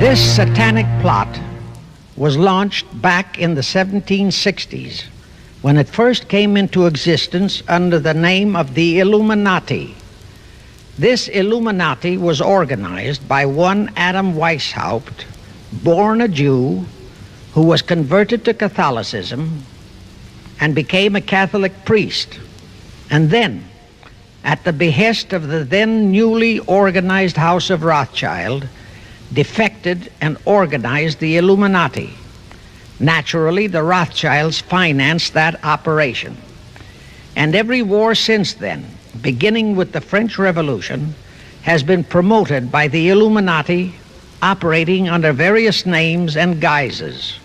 This satanic plot was launched back in the 1760s when it first came into existence under the name of the Illuminati. This Illuminati was organized by one Adam Weishaupt, born a Jew, who was converted to Catholicism and became a Catholic priest, and then, at the behest of the then newly organized House of Rothschild, defected and organized the Illuminati. Naturally, the Rothschilds financed that operation. And every war since then, beginning with the French Revolution, has been promoted by the Illuminati, operating under various names and guises.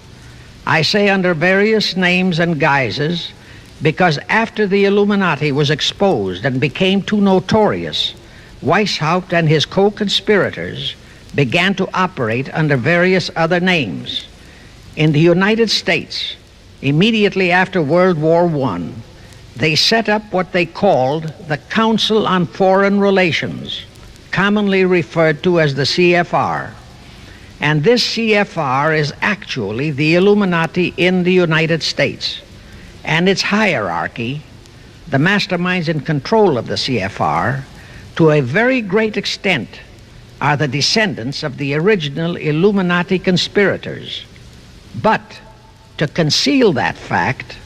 I say under various names and guises because after the Illuminati was exposed and became too notorious, Weishaupt and his co-conspirators began to operate under various other names. In the United States, immediately after World War I, they set up what they called the Council on Foreign Relations, commonly referred to as the CFR. And this CFR is actually the Illuminati in the United States. And its hierarchy, the masterminds in control of the CFR, to a very great extent, are the descendants of the original Illuminati conspirators. But to conceal that fact,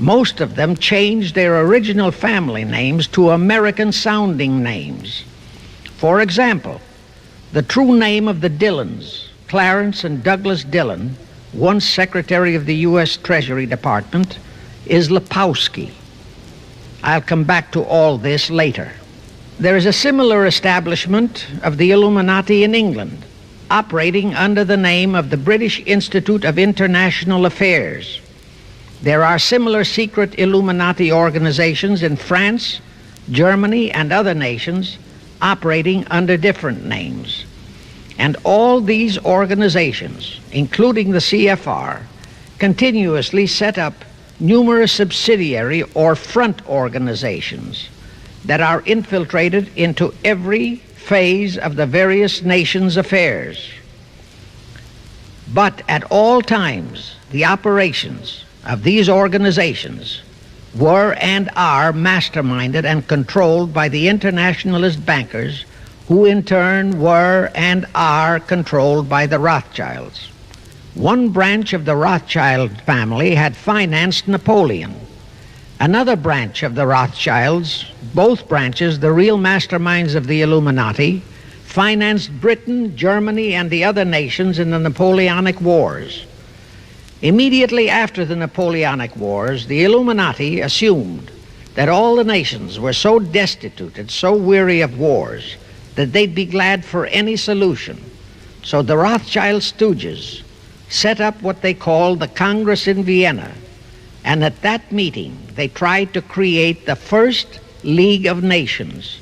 most of them changed their original family names to American-sounding names. For example, the true name of the Dillons, Clarence and Douglas Dillon, once Secretary of the U.S. Treasury Department, is Lepowski. I'll come back to all this later. There is a similar establishment of the Illuminati in England, operating under the name of the British Institute of International Affairs. There are similar secret Illuminati organizations in France, Germany, and other nations operating under different names. And all these organizations, including the CFR, continuously set up numerous subsidiary or front organizations that are infiltrated into every phase of the various nations' affairs. But at all times, the operations of these organizations were and are masterminded and controlled by the internationalist bankers, who in turn were and are controlled by the Rothschilds. One branch of the Rothschild family had financed Napoleon. Another branch of the Rothschilds, both branches the real masterminds of the Illuminati, financed Britain, Germany, and the other nations in the Napoleonic Wars. Immediately after the Napoleonic Wars, the Illuminati assumed that all the nations were so destitute and so weary of wars that they'd be glad for any solution. So the Rothschild stooges set up what they called the Congress in Vienna, and at that meeting they tried to create the first League of Nations,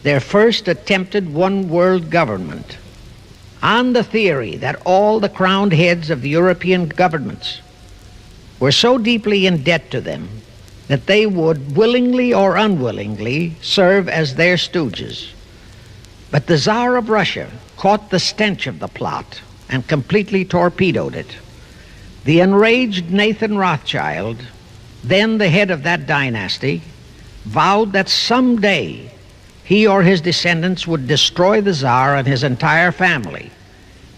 their first attempted one world government, on the theory that all the crowned heads of the European governments were so deeply in debt to them that they would willingly or unwillingly serve as their stooges. But the Tsar of Russia caught the stench of the plot and completely torpedoed it. The enraged Nathan Rothschild, then the head of that dynasty, vowed that someday he or his descendants would destroy the Tsar and his entire family.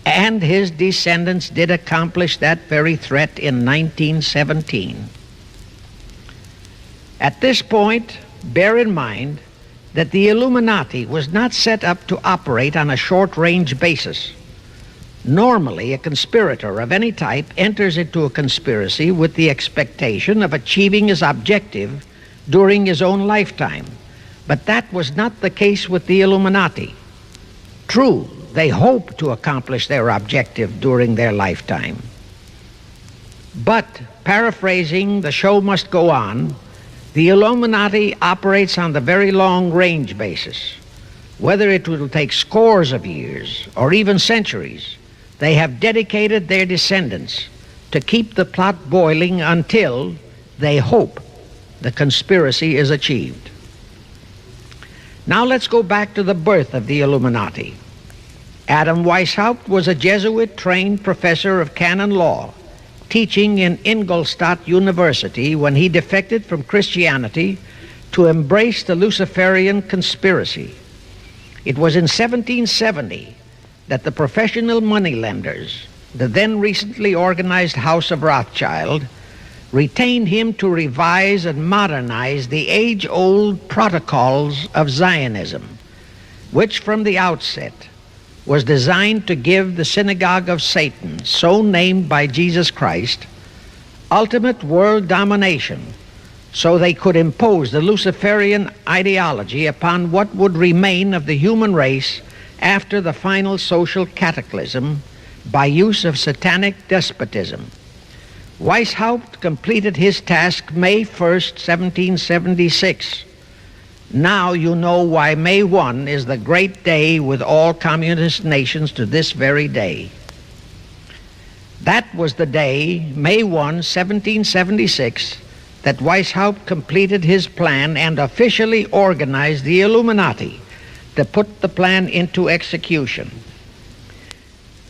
And his descendants did accomplish that very threat in 1917. At this point, bear in mind that the Illuminati was not set up to operate on a short-range basis. Normally, a conspirator of any type enters into a conspiracy with the expectation of achieving his objective during his own lifetime. But that was not the case with the Illuminati. True, they hoped to accomplish their objective during their lifetime. But, paraphrasing The Show Must Go On, the Illuminati operates on the very long-range basis. Whether it will take scores of years or even centuries, they have dedicated their descendants to keep the plot boiling until they hope the conspiracy is achieved. Now let's go back to the birth of the Illuminati. Adam Weishaupt was a Jesuit-trained professor of canon law, teaching in Ingolstadt University when he defected from Christianity to embrace the Luciferian conspiracy. It was in 1770 that the professional moneylenders, the then recently organized House of Rothschild, retained him to revise and modernize the age-old protocols of Zionism, which from the outset was designed to give the synagogue of Satan, so named by Jesus Christ, ultimate world domination, so they could impose the Luciferian ideology upon what would remain of the human race after the final social cataclysm by use of satanic despotism. Weishaupt completed his task May 1st, 1776. Now you know why May 1 is the great day with all communist nations to this very day. That was the day, May 1, 1776, that Weishaupt completed his plan and officially organized the Illuminati to put the plan into execution.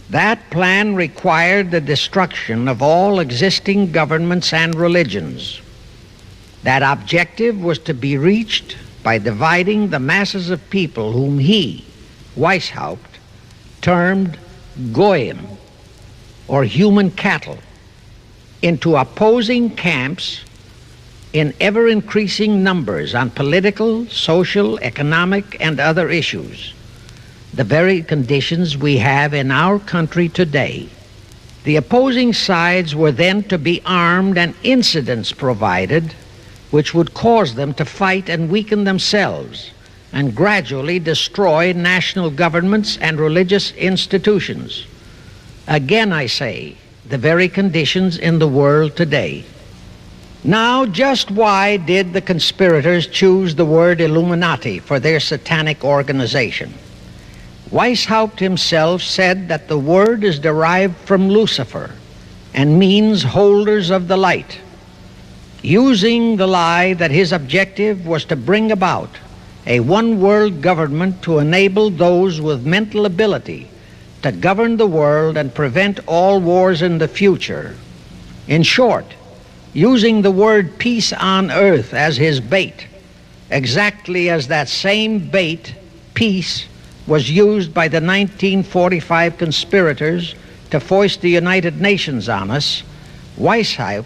That plan required the destruction of all existing governments and religions. That objective was to be reached by dividing the masses of people whom he, Weishaupt, termed Goyim, or human cattle, into opposing camps in ever-increasing numbers on political, social, economic, and other issues, the very conditions we have in our country today. The opposing sides were then to be armed and incidents provided which would cause them to fight and weaken themselves and gradually destroy national governments and religious institutions. Again, I say, the very conditions in the world today. Now, just why did the conspirators choose the word Illuminati for their satanic organization? Weishaupt himself said that the word is derived from Lucifer and means holders of the light, using the lie that his objective was to bring about a one-world government to enable those with mental ability to govern the world and prevent all wars in the future. In short, using the word peace on earth as his bait, exactly as that same bait, peace, was used by the 1945 conspirators to foist the United Nations on us. Weishaupt,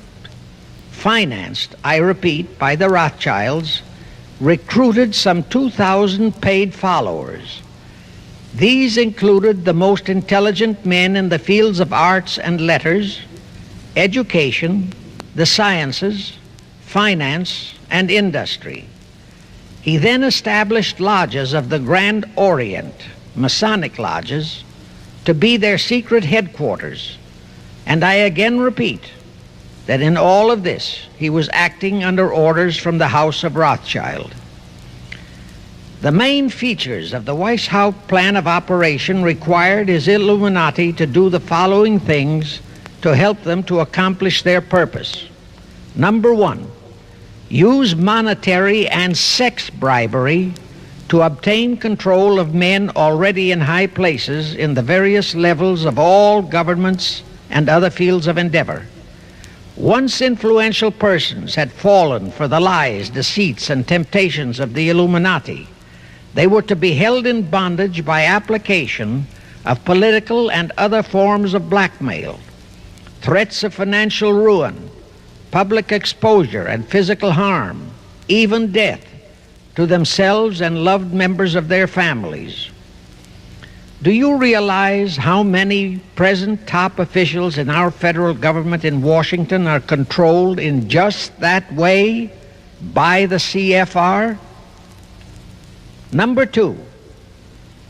financed, I repeat, by the Rothschilds, recruited some 2,000 paid followers. These included the most intelligent men in the fields of arts and letters, education, the sciences, finance, and industry. He then established lodges of the Grand Orient, Masonic lodges, to be their secret headquarters. And I again repeat that in all of this he was acting under orders from the House of Rothschild. The main features of the Weishaupt plan of operation required his Illuminati to do the following things to help them to accomplish their purpose. Number one, use monetary and sex bribery to obtain control of men already in high places in the various levels of all governments and other fields of endeavor. Once influential persons had fallen for the lies, deceits, and temptations of the Illuminati, they were to be held in bondage by application of political and other forms of blackmail, threats of financial ruin, public exposure and physical harm, even death, to themselves and loved members of their families. Do you realize how many present top officials in our federal government in Washington are controlled in just that way by the CFR? Number two,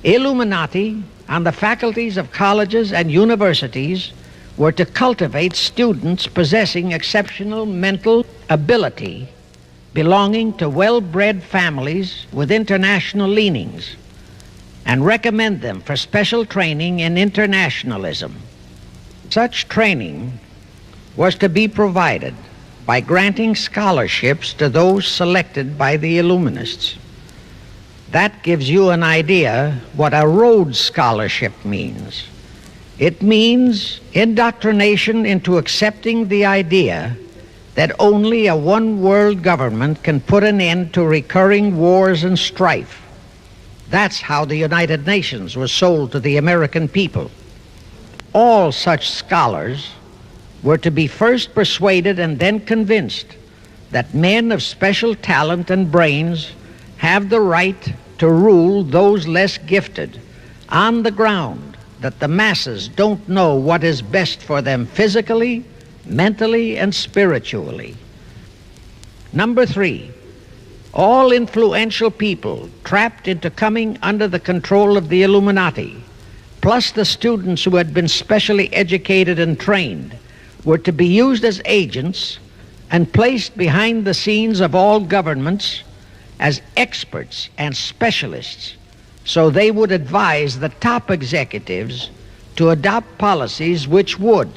Illuminati on the faculties of colleges and universities were to cultivate students possessing exceptional mental ability belonging to well-bred families with international leanings, and recommend them for special training in internationalism. Such training was to be provided by granting scholarships to those selected by the Illuminists. That gives you an idea what a Rhodes Scholarship means. It means indoctrination into accepting the idea that only a one-world government can put an end to recurring wars and strife. That's how the United Nations was sold to the American people. All such scholars were to be first persuaded and then convinced that men of special talent and brains have the right to rule those less gifted on the ground that the masses don't know what is best for them physically, mentally, and spiritually. Number 3, all influential people trapped into coming under the control of the Illuminati, plus the students who had been specially educated and trained, were to be used as agents and placed behind the scenes of all governments as experts and specialists, so they would advise the top executives to adopt policies which would,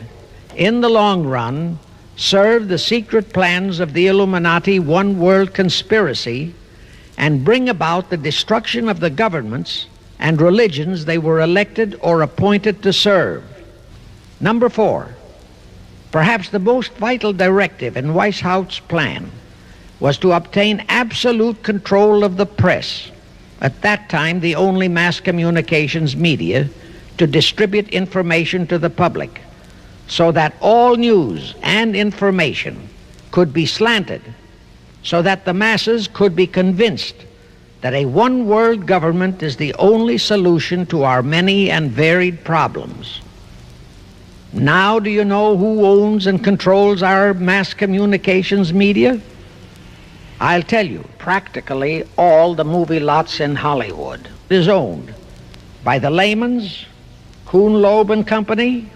in the long run, serve the secret plans of the Illuminati one-world conspiracy and bring about the destruction of the governments and religions they were elected or appointed to serve. Number 4, perhaps the most vital directive in Weishaupt's plan was to obtain absolute control of the press, at that time the only mass communications media, to distribute information to the public, so that all news and information could be slanted, so that the masses could be convinced that a one-world government is the only solution to our many and varied problems. Now do you know who owns and controls our mass communications media? I'll tell you, practically all the movie lots in Hollywood is owned by the Lehmans, Kuhn Loeb and Company,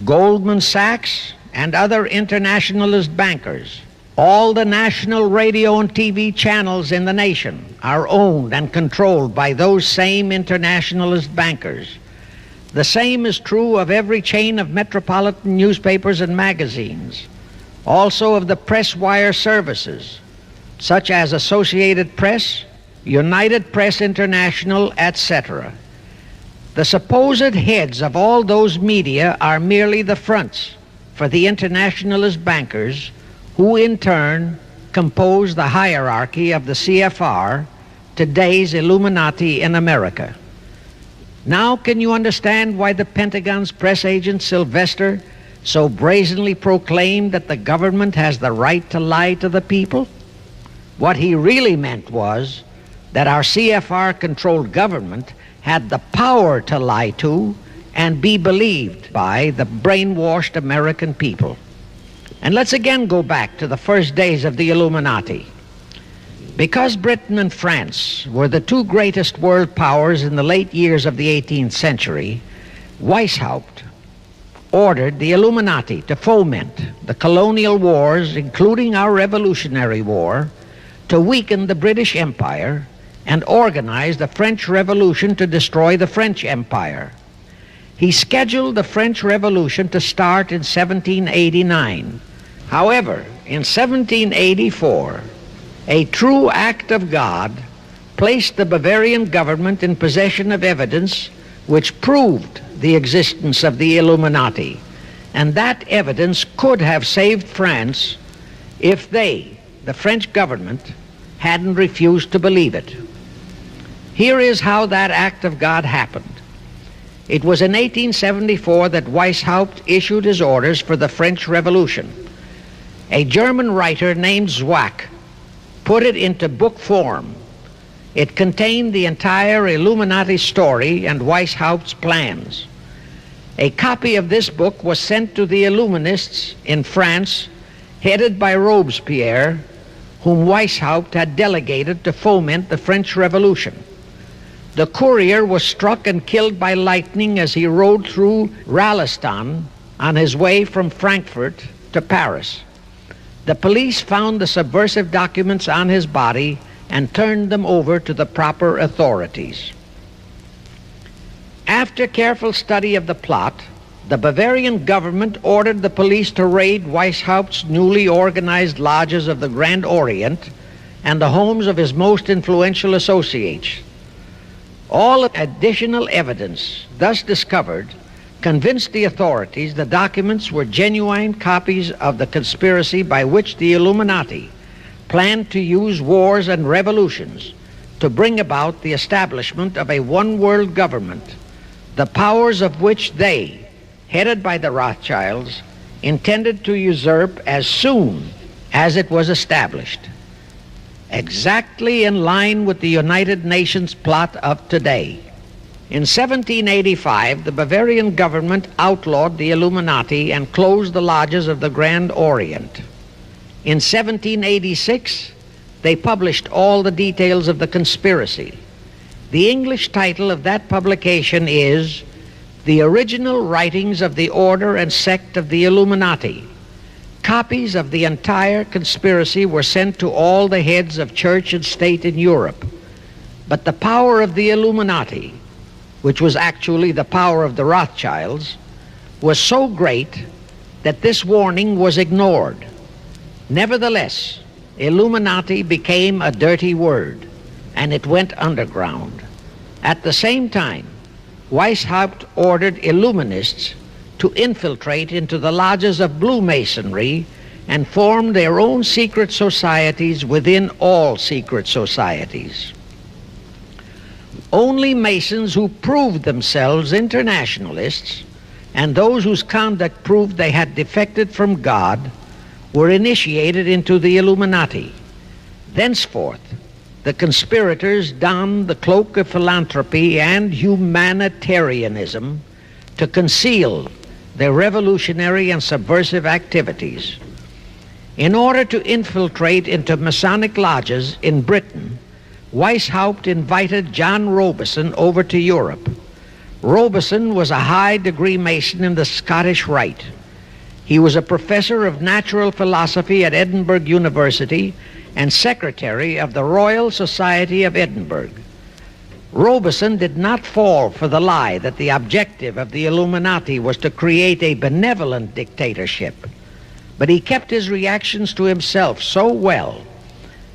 Goldman Sachs, and other internationalist bankers. All the national radio and TV channels in the nation are owned and controlled by those same internationalist bankers. The same is true of every chain of metropolitan newspapers and magazines, also of the press wire services, such as Associated Press, United Press International, etc. The supposed heads of all those media are merely the fronts for the internationalist bankers, who in turn compose the hierarchy of the CFR, today's Illuminati in America. Now can you understand why the Pentagon's press agent Sylvester so brazenly proclaimed that the government has the right to lie to the people? What he really meant was that our CFR-controlled government had the power to lie to and be believed by the brainwashed American people. And let's again go back to the first days of the Illuminati. Because Britain and France were the two greatest world powers in the late years of the 18th century, Weishaupt ordered the Illuminati to foment the colonial wars, including our Revolutionary War, to weaken the British Empire and organize the French Revolution to destroy the French Empire. He scheduled the French Revolution to start in 1789. However, in 1784, a true act of God placed the Bavarian government in possession of evidence which proved the existence of the Illuminati, and that evidence could have saved France if they, the French government, hadn't refused to believe it. Here is how that act of God happened. It was in 1874 that Weishaupt issued his orders for the French Revolution. A German writer named Zwack put it into book form. It contained the entire Illuminati story and Weishaupt's plans. A copy of this book was sent to the Illuminists in France, headed by Robespierre, whom Weishaupt had delegated to foment the French Revolution. The courier was struck and killed by lightning as he rode through Ralston on his way from Frankfurt to Paris. The police found the subversive documents on his body and turned them over to the proper authorities. After careful study of the plot, the Bavarian government ordered the police to raid Weishaupt's newly organized lodges of the Grand Orient and the homes of his most influential associates, All additional evidence thus discovered convinced the authorities the documents were genuine copies of the conspiracy by which the Illuminati planned to use wars and revolutions to bring about the establishment of a one-world government, the powers of which they, headed by the Rothschilds, intended to usurp as soon as it was established, exactly in line with the United Nations plot of today. In 1785, the Bavarian government outlawed the Illuminati and closed the lodges of the Grand Orient. In 1786, they published all the details of the conspiracy. The English title of that publication is The Original Writings of the Order and Sect of the Illuminati. Copies of the entire conspiracy were sent to all the heads of church and state in Europe. But the power of the Illuminati, which was actually the power of the Rothschilds, was so great that this warning was ignored. Nevertheless, Illuminati became a dirty word, and it went underground. At the same time, Weishaupt ordered Illuminists to infiltrate into the lodges of Blue Masonry and form their own secret societies within all secret societies. Only Masons who proved themselves internationalists and those whose conduct proved they had defected from God were initiated into the Illuminati. Thenceforth, the conspirators donned the cloak of philanthropy and humanitarianism to conceal their revolutionary and subversive activities. In order to infiltrate into Masonic lodges in Britain, Weishaupt invited John Robison over to Europe. Robison was a high-degree Mason in the Scottish Rite. He was a professor of natural philosophy at Edinburgh University and secretary of the Royal Society of Edinburgh. Robison did not fall for the lie that the objective of the Illuminati was to create a benevolent dictatorship, but he kept his reactions to himself so well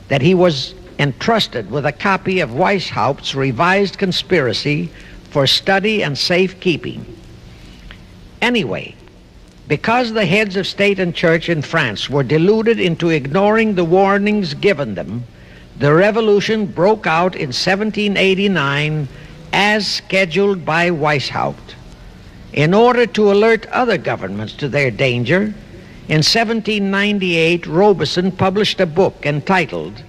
that he was entrusted with a copy of Weishaupt's revised conspiracy for study and safekeeping. Anyway, because the heads of state and church in France were deluded into ignoring the warnings given them, the revolution broke out in 1789 as scheduled by Weishaupt. In order to alert other governments to their danger, in 1798 Robison published a book entitled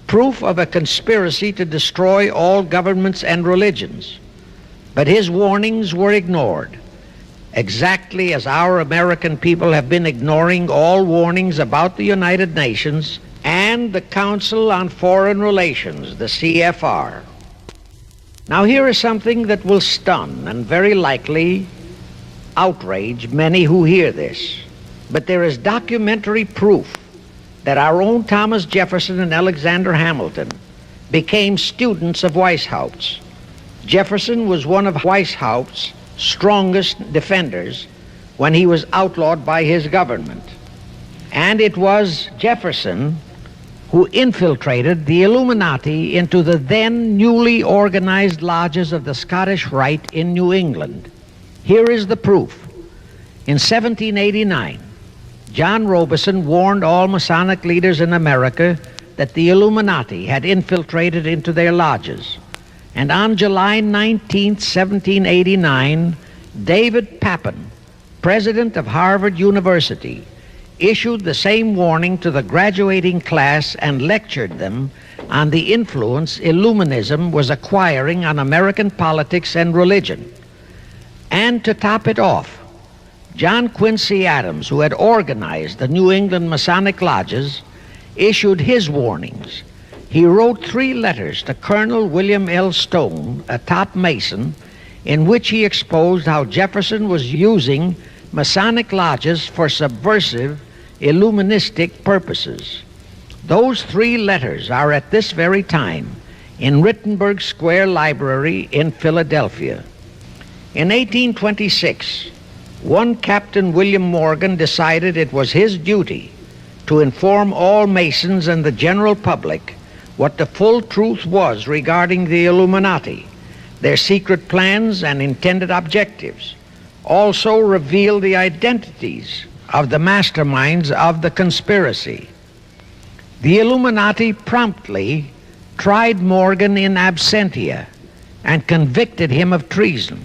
Proof of a Conspiracy to Destroy All Governments and Religions. But his warnings were ignored, exactly as our American people have been ignoring all warnings about the United Nations and the Council on Foreign Relations, the CFR. Now here is something that will stun and very likely outrage many who hear this, but there is documentary proof that our own Thomas Jefferson and Alexander Hamilton became students of Weishaupt's. Jefferson was one of Weishaupt's strongest defenders when he was outlawed by his government. And it was Jefferson who infiltrated the Illuminati into the then newly organized lodges of the Scottish Rite in New England. Here is the proof. In 1789, John Robison warned all Masonic leaders in America that the Illuminati had infiltrated into their lodges. And on July 19, 1789, David Papin, president of Harvard University, issued the same warning to the graduating class and lectured them on the influence Illuminism was acquiring on American politics and religion. And to top it off, John Quincy Adams, who had organized the New England Masonic lodges, issued his warnings. He wrote 3 letters to Colonel William L. Stone, a top Mason, in which he exposed how Jefferson was using Masonic lodges for subversive, Illuministic purposes. Those 3 letters are at this very time in Rittenberg Square Library in Philadelphia. In 1826, one Captain William Morgan decided it was his duty to inform all Masons and the general public what the full truth was regarding the Illuminati, their secret plans and intended objectives, also revealed the identities of the masterminds of the conspiracy. The Illuminati promptly tried Morgan in absentia and convicted him of treason.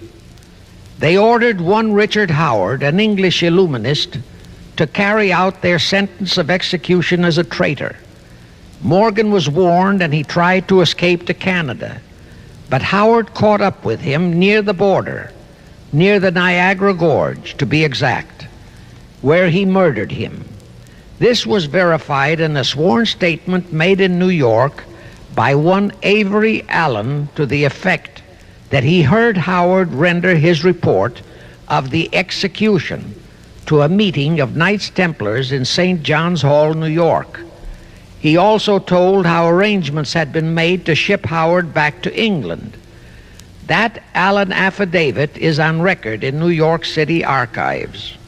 They ordered one Richard Howard, an English Illuminist, to carry out their sentence of execution as a traitor. Morgan was warned and he tried to escape to Canada, but Howard caught up with him near the border, near the Niagara Gorge to be exact, where he murdered him. This was verified in a sworn statement made in New York by one Avery Allen to the effect that he heard Howard render his report of the execution to a meeting of Knights Templars in St. John's Hall, New York. He also told how arrangements had been made to ship Howard back to England. That Allen affidavit is on record in New York City archives.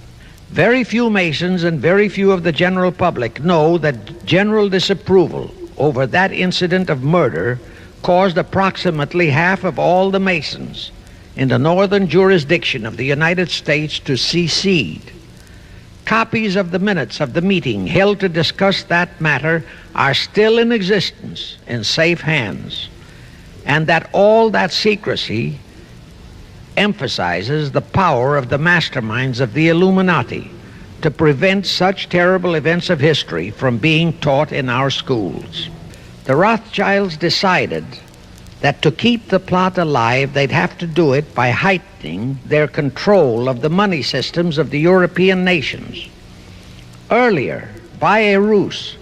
Very few Masons and very few of the general public know that general disapproval over that incident of murder caused approximately half of all the Masons in the northern jurisdiction of the United States to secede. Copies of the minutes of the meeting held to discuss that matter are still in existence in safe hands, and that all that secrecy emphasizes the power of the masterminds of the Illuminati to prevent such terrible events of history from being taught in our schools. The Rothschilds decided that to keep the plot alive, they'd have to do it by heightening their control of the money systems of the European nations. Earlier, by a ruse,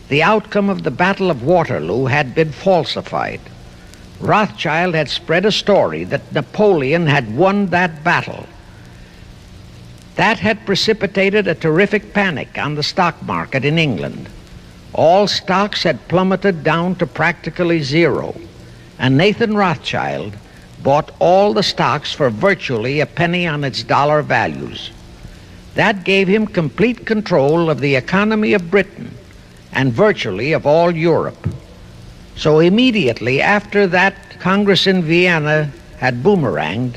the outcome of the Battle of Waterloo had been falsified. Rothschild had spread a story that Napoleon had won that battle. That had precipitated a terrific panic on the stock market in England. All stocks had plummeted down to practically zero, and Nathan Rothschild bought all the stocks for virtually a penny on its dollar values. That gave him complete control of the economy of Britain and virtually of all Europe. So immediately after that Congress in Vienna had boomeranged,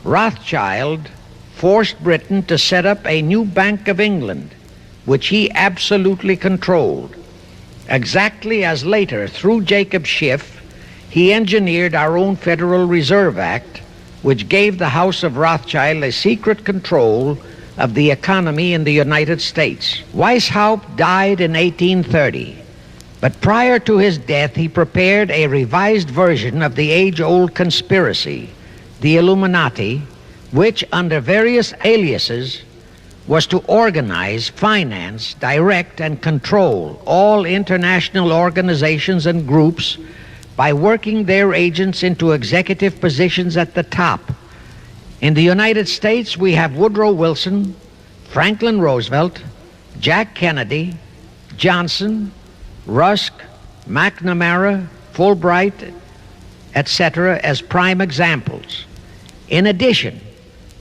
Rothschild forced Britain to set up a new Bank of England, which he absolutely controlled, exactly as later, through Jacob Schiff, he engineered our own Federal Reserve Act, which gave the House of Rothschild a secret control of the economy in the United States. Weishaupt died in 1830, but prior to his death he prepared a revised version of the age-old conspiracy, the Illuminati, which under various aliases was to organize, finance, direct, and control all international organizations and groups by working their agents into executive positions at the top. In the United States, we have Woodrow Wilson, Franklin Roosevelt, Jack Kennedy, Johnson, Rusk, McNamara, Fulbright, etc. as prime examples. In addition,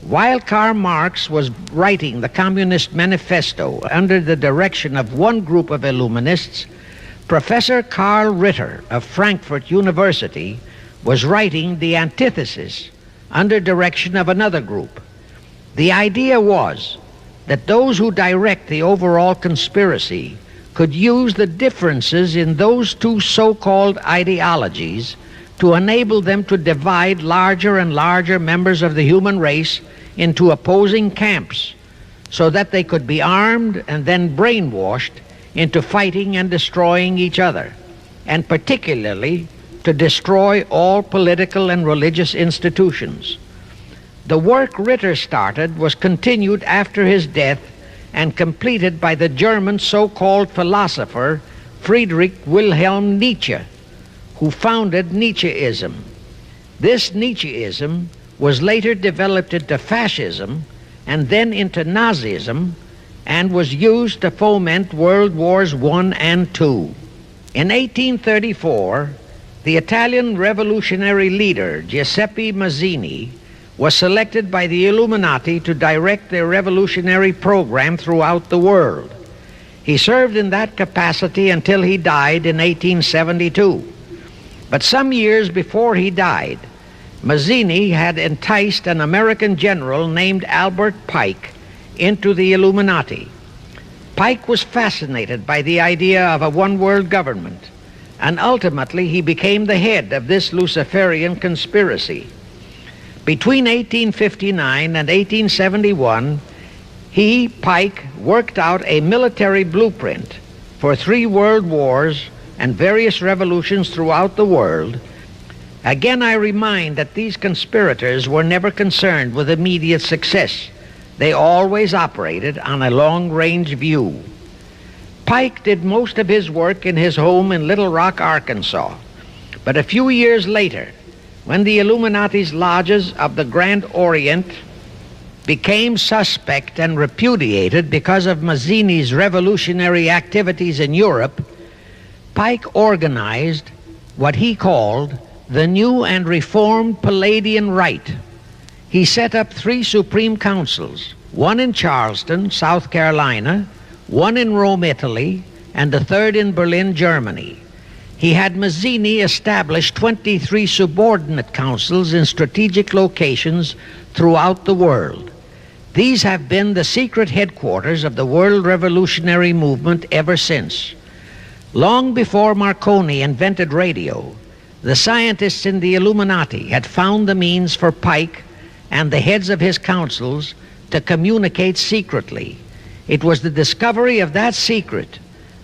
while Karl Marx was writing the Communist Manifesto under the direction of one group of Illuminists, Professor Karl Ritter of Frankfurt University was writing the antithesis under direction of another group. The idea was that those who direct the overall conspiracy could use the differences in those two so-called ideologies to enable them to divide larger and larger members of the human race into opposing camps so that they could be armed and then brainwashed into fighting and destroying each other, and particularly to destroy all political and religious institutions. The work Ritter started was continued after his death and completed by the German so-called philosopher Friedrich Wilhelm Nietzsche, who founded Nietzscheism. This Nietzscheism was later developed into fascism and then into Nazism, and was used to foment World Wars I and II. In 1834, the Italian revolutionary leader Giuseppe Mazzini was selected by the Illuminati to direct their revolutionary program throughout the world. He served in that capacity until he died in 1872. But some years before he died, Mazzini had enticed an American general named Albert Pike into the Illuminati. Pike was fascinated by the idea of a one-world government, and ultimately he became the head of this Luciferian conspiracy. Between 1859 and 1871, he, Pike, worked out a military blueprint for 3 world wars and various revolutions throughout the world. Again, I remind that these conspirators were never concerned with immediate success. They always operated on a long-range view. Pike did most of his work in his home in Little Rock, Arkansas. But a few years later, when the Illuminati's lodges of the Grand Orient became suspect and repudiated because of Mazzini's revolutionary activities in Europe, Pike organized what he called the New and Reformed Palladian Rite. He set up 3 supreme councils, one in Charleston, South Carolina, one in Rome, Italy, and the 3rd in Berlin, Germany. He had Mazzini establish 23 subordinate councils in strategic locations throughout the world. These have been the secret headquarters of the world revolutionary movement ever since. Long before Marconi invented radio, the scientists in the Illuminati had found the means for Pike and the heads of his councils to communicate secretly. It was the discovery of that secret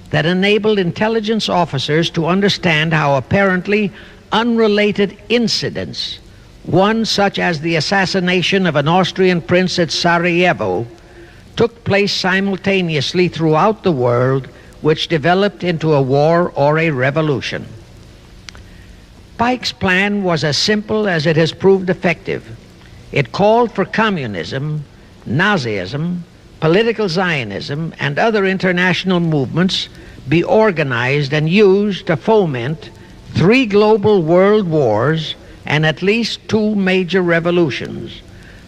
that enabled intelligence officers to understand how apparently unrelated incidents, one such as the assassination of an Austrian prince at Sarajevo, took place simultaneously throughout the world, which developed into a war or a revolution. Pike's plan was as simple as it has proved effective. It called for communism, Nazism, political Zionism, and other international movements be organized and used to foment 3 global world wars and at least 2 major revolutions.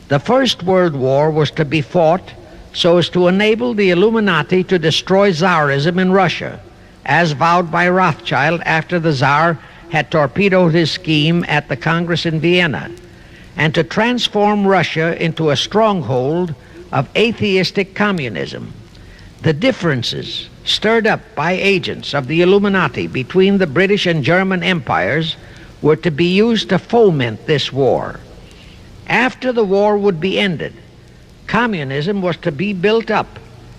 The First World War was to be fought so as to enable the Illuminati to destroy Tsarism in Russia, as vowed by Rothschild after the Tsar had torpedoed his scheme at the Congress in Vienna, and to transform Russia into a stronghold of atheistic communism. The differences stirred up by agents of the Illuminati between the British and German empires were to be used to foment this war. After the war would be ended, communism was to be built up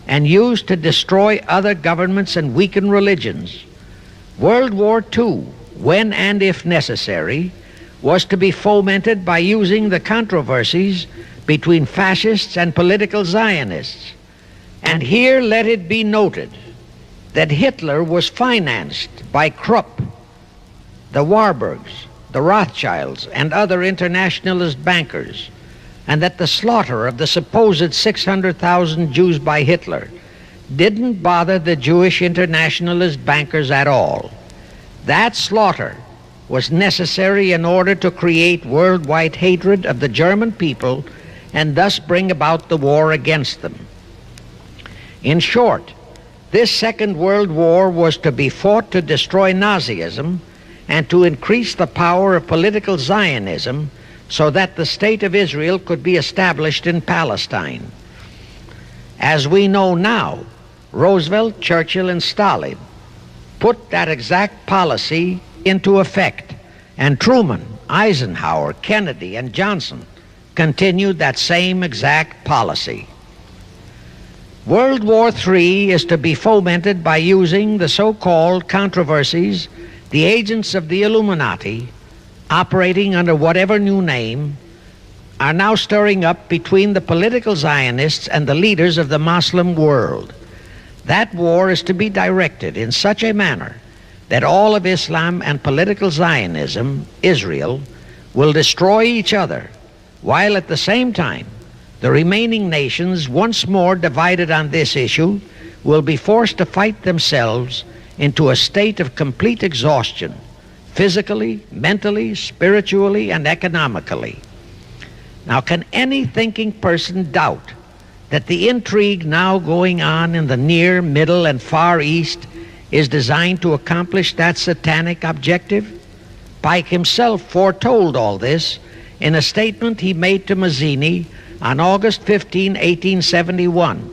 and used to destroy other governments and weaken religions. World War II, when and if necessary, was to be fomented by using the controversies between fascists and political Zionists. And here let it be noted that Hitler was financed by Krupp, the Warburgs, the Rothschilds, and other internationalist bankers, and that the slaughter of the supposed 600,000 Jews by Hitler didn't bother the Jewish internationalist bankers at all. That slaughter was necessary in order to create worldwide hatred of the German people and thus bring about the war against them. In short, this Second World War was to be fought to destroy Nazism and to increase the power of political Zionism so that the State of Israel could be established in Palestine. As we know now, Roosevelt, Churchill, and Stalin put that exact policy into effect, and Truman, Eisenhower, Kennedy, and Johnson continued that same exact policy. World War III is to be fomented by using the so-called controversies the agents of the Illuminati, operating under whatever new name, are now stirring up between the political Zionists and the leaders of the Muslim world. That war is to be directed in such a manner that all of Islam and political Zionism, Israel, will destroy each other, while at the same time the remaining nations, once more divided on this issue, will be forced to fight themselves into a state of complete exhaustion, physically, mentally, spiritually, and economically. Now, can any thinking person doubt that the intrigue now going on in the Near, Middle, and Far East is designed to accomplish that satanic objective? Pike himself foretold all this in a statement he made to Mazzini on August 15, 1871.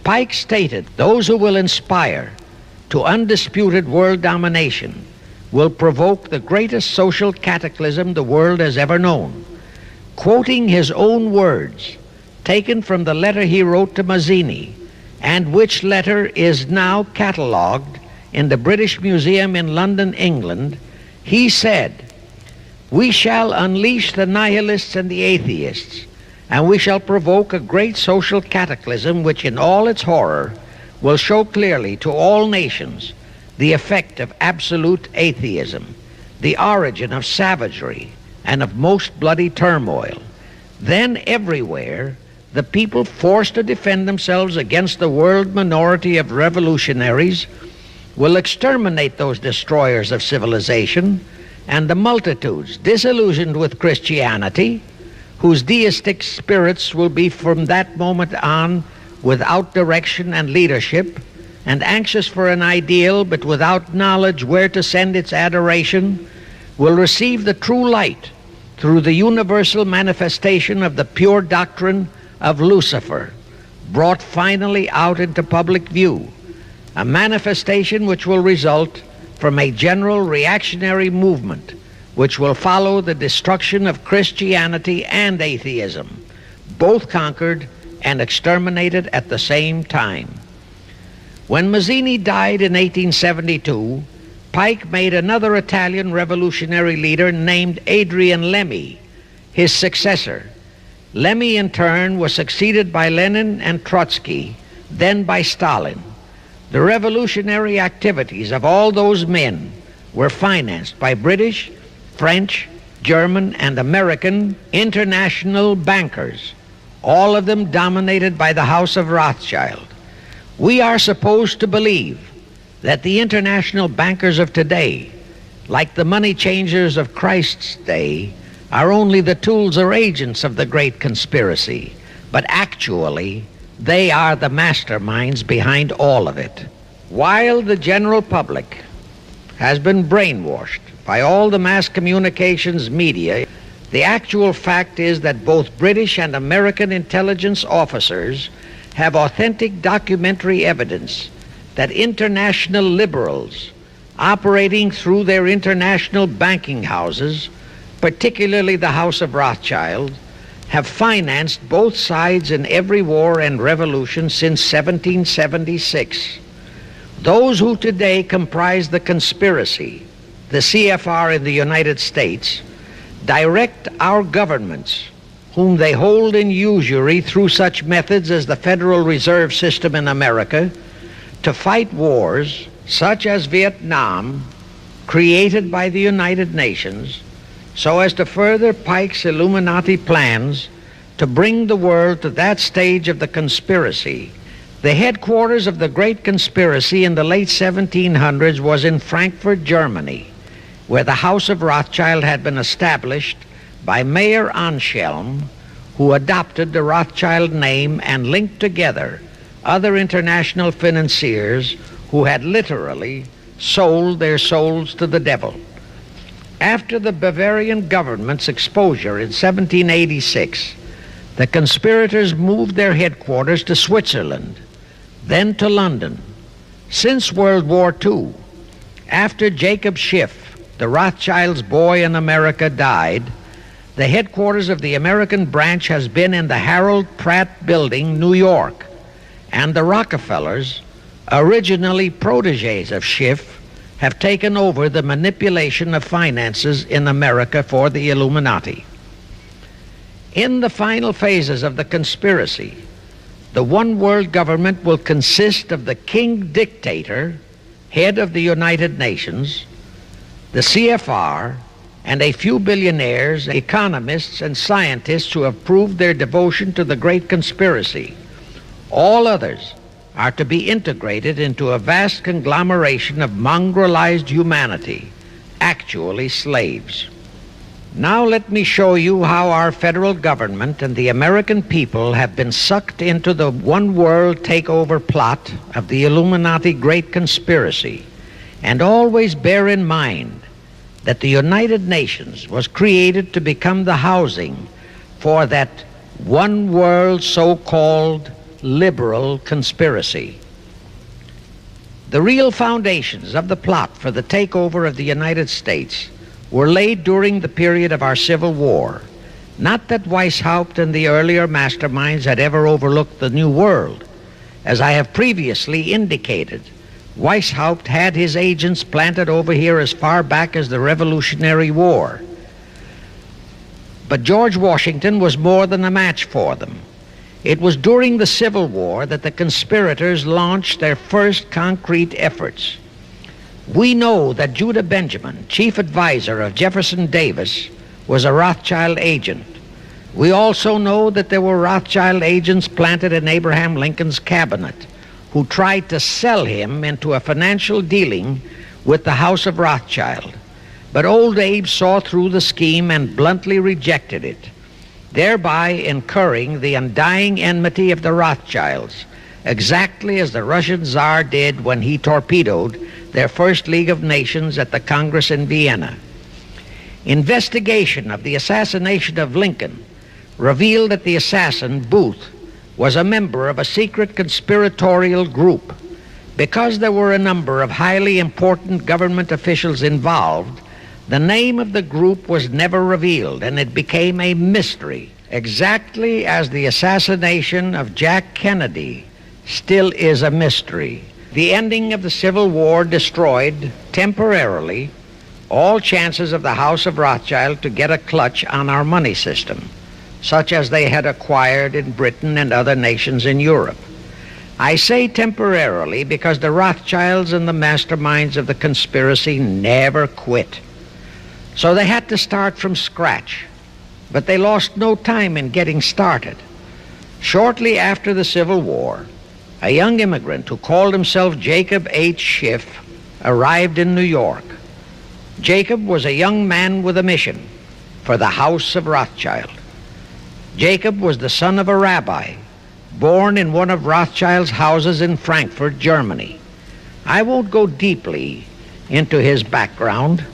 Pike stated, "Those who will inspire to undisputed world domination will provoke the greatest social cataclysm the world has ever known." Quoting his own words, taken from the letter he wrote to Mazzini, and which letter is now catalogued in the British Museum in London, England, he said, "We shall unleash the nihilists and the atheists, and we shall provoke a great social cataclysm which in all its horror will show clearly to all nations the effect of absolute atheism, the origin of savagery and of most bloody turmoil. Then everywhere the people forced to defend themselves against the world minority of revolutionaries will exterminate those destroyers of civilization, and the multitudes disillusioned with Christianity, whose deistic spirits will be from that moment on without direction and leadership, and anxious for an ideal but without knowledge where to send its adoration, will receive the true light through the universal manifestation of the pure doctrine of Lucifer, brought finally out into public view, a manifestation which will result from a general reactionary movement which will follow the destruction of Christianity and atheism, both conquered and exterminated at the same time." When Mazzini died in 1872, Pike made another Italian revolutionary leader named Adrian Lemmi his successor. Lemmi, in turn, was succeeded by Lenin and Trotsky, then by Stalin. The revolutionary activities of all those men were financed by British, French, German, and American international bankers, all of them dominated by the House of Rothschild. We are supposed to believe that the international bankers of today, like the money changers of Christ's day, are only the tools or agents of the great conspiracy, but actually they are the masterminds behind all of it. While the general public has been brainwashed by all the mass communications media, the actual fact is that both British and American intelligence officers have authentic documentary evidence that international liberals operating through their international banking houses, particularly the House of Rothschild, have financed both sides in every war and revolution since 1776. Those who today comprise the conspiracy, the CFR in the United States, direct our governments, whom they hold in usury through such methods as the Federal Reserve System in America, to fight wars such as Vietnam, created by the United Nations, so as to further Pike's Illuminati plans to bring the world to that stage of the conspiracy. The headquarters of the great conspiracy in the late 1700s was in Frankfurt, Germany, where the House of Rothschild had been established by Mayer Anschelm, who adopted the Rothschild name and linked together other international financiers who had literally sold their souls to the devil. After the Bavarian government's exposure in 1786, the conspirators moved their headquarters to Switzerland, then to London. Since World War II, after Jacob Schiff, the Rothschild's boy in America, died, the headquarters of the American branch has been in the Harold Pratt Building, New York, and the Rockefellers, originally protégés of Schiff, have taken over the manipulation of finances in America for the Illuminati. In the final phases of the conspiracy, the one world government will consist of the king dictator, head of the United Nations, the CFR, and a few billionaires, economists, and scientists who have proved their devotion to the great conspiracy. All others are to be integrated into a vast conglomeration of mongrelized humanity, actually slaves. Now let me show you how our federal government and the American people have been sucked into the one world takeover plot of the Illuminati great conspiracy. And always bear in mind that the United Nations was created to become the housing for that one world so-called liberal conspiracy. The real foundations of the plot for the takeover of the United States were laid during the period of our Civil War. Not that Weishaupt and the earlier masterminds had ever overlooked the New World. As I have previously indicated, Weishaupt had his agents planted over here as far back as the Revolutionary War. But George Washington was more than a match for them. It was during the Civil War that the conspirators launched their first concrete efforts. We know that Judah Benjamin, chief advisor of Jefferson Davis, was a Rothschild agent. We also know that there were Rothschild agents planted in Abraham Lincoln's cabinet who tried to sell him into a financial dealing with the House of Rothschild. But old Abe saw through the scheme and bluntly rejected it, thereby incurring the undying enmity of the Rothschilds, exactly as the Russian Tsar did when he torpedoed their first League of Nations at the Congress in Vienna. Investigation of the assassination of Lincoln revealed that the assassin, Booth, was a member of a secret conspiratorial group. Because there were a number of highly important government officials involved, the name of the group was never revealed, and it became a mystery, exactly as the assassination of Jack Kennedy still is a mystery. The ending of the Civil War destroyed, temporarily, all chances of the House of Rothschild to get a clutch on our money system, such as they had acquired in Britain and other nations in Europe. I say temporarily because the Rothschilds and the masterminds of the conspiracy never quit. So they had to start from scratch, but they lost no time in getting started. Shortly after the Civil War, a young immigrant who called himself Jacob H. Schiff arrived in New York. Jacob was a young man with a mission for the House of Rothschild. Jacob was the son of a rabbi, born in one of Rothschild's houses in Frankfurt, Germany. I won't go deeply into his background.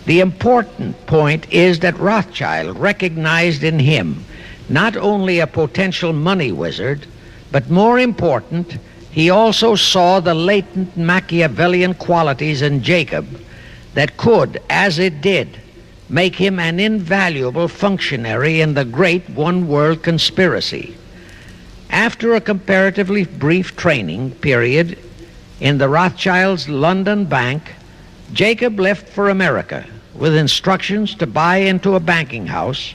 The important point is that Rothschild recognized in him not only a potential money wizard, but more important, he also saw the latent Machiavellian qualities in Jacob that could, as it did, make him an invaluable functionary in the great one-world conspiracy. After a comparatively brief training period in the Rothschilds' London bank, Jacob left for America with instructions to buy into a banking house,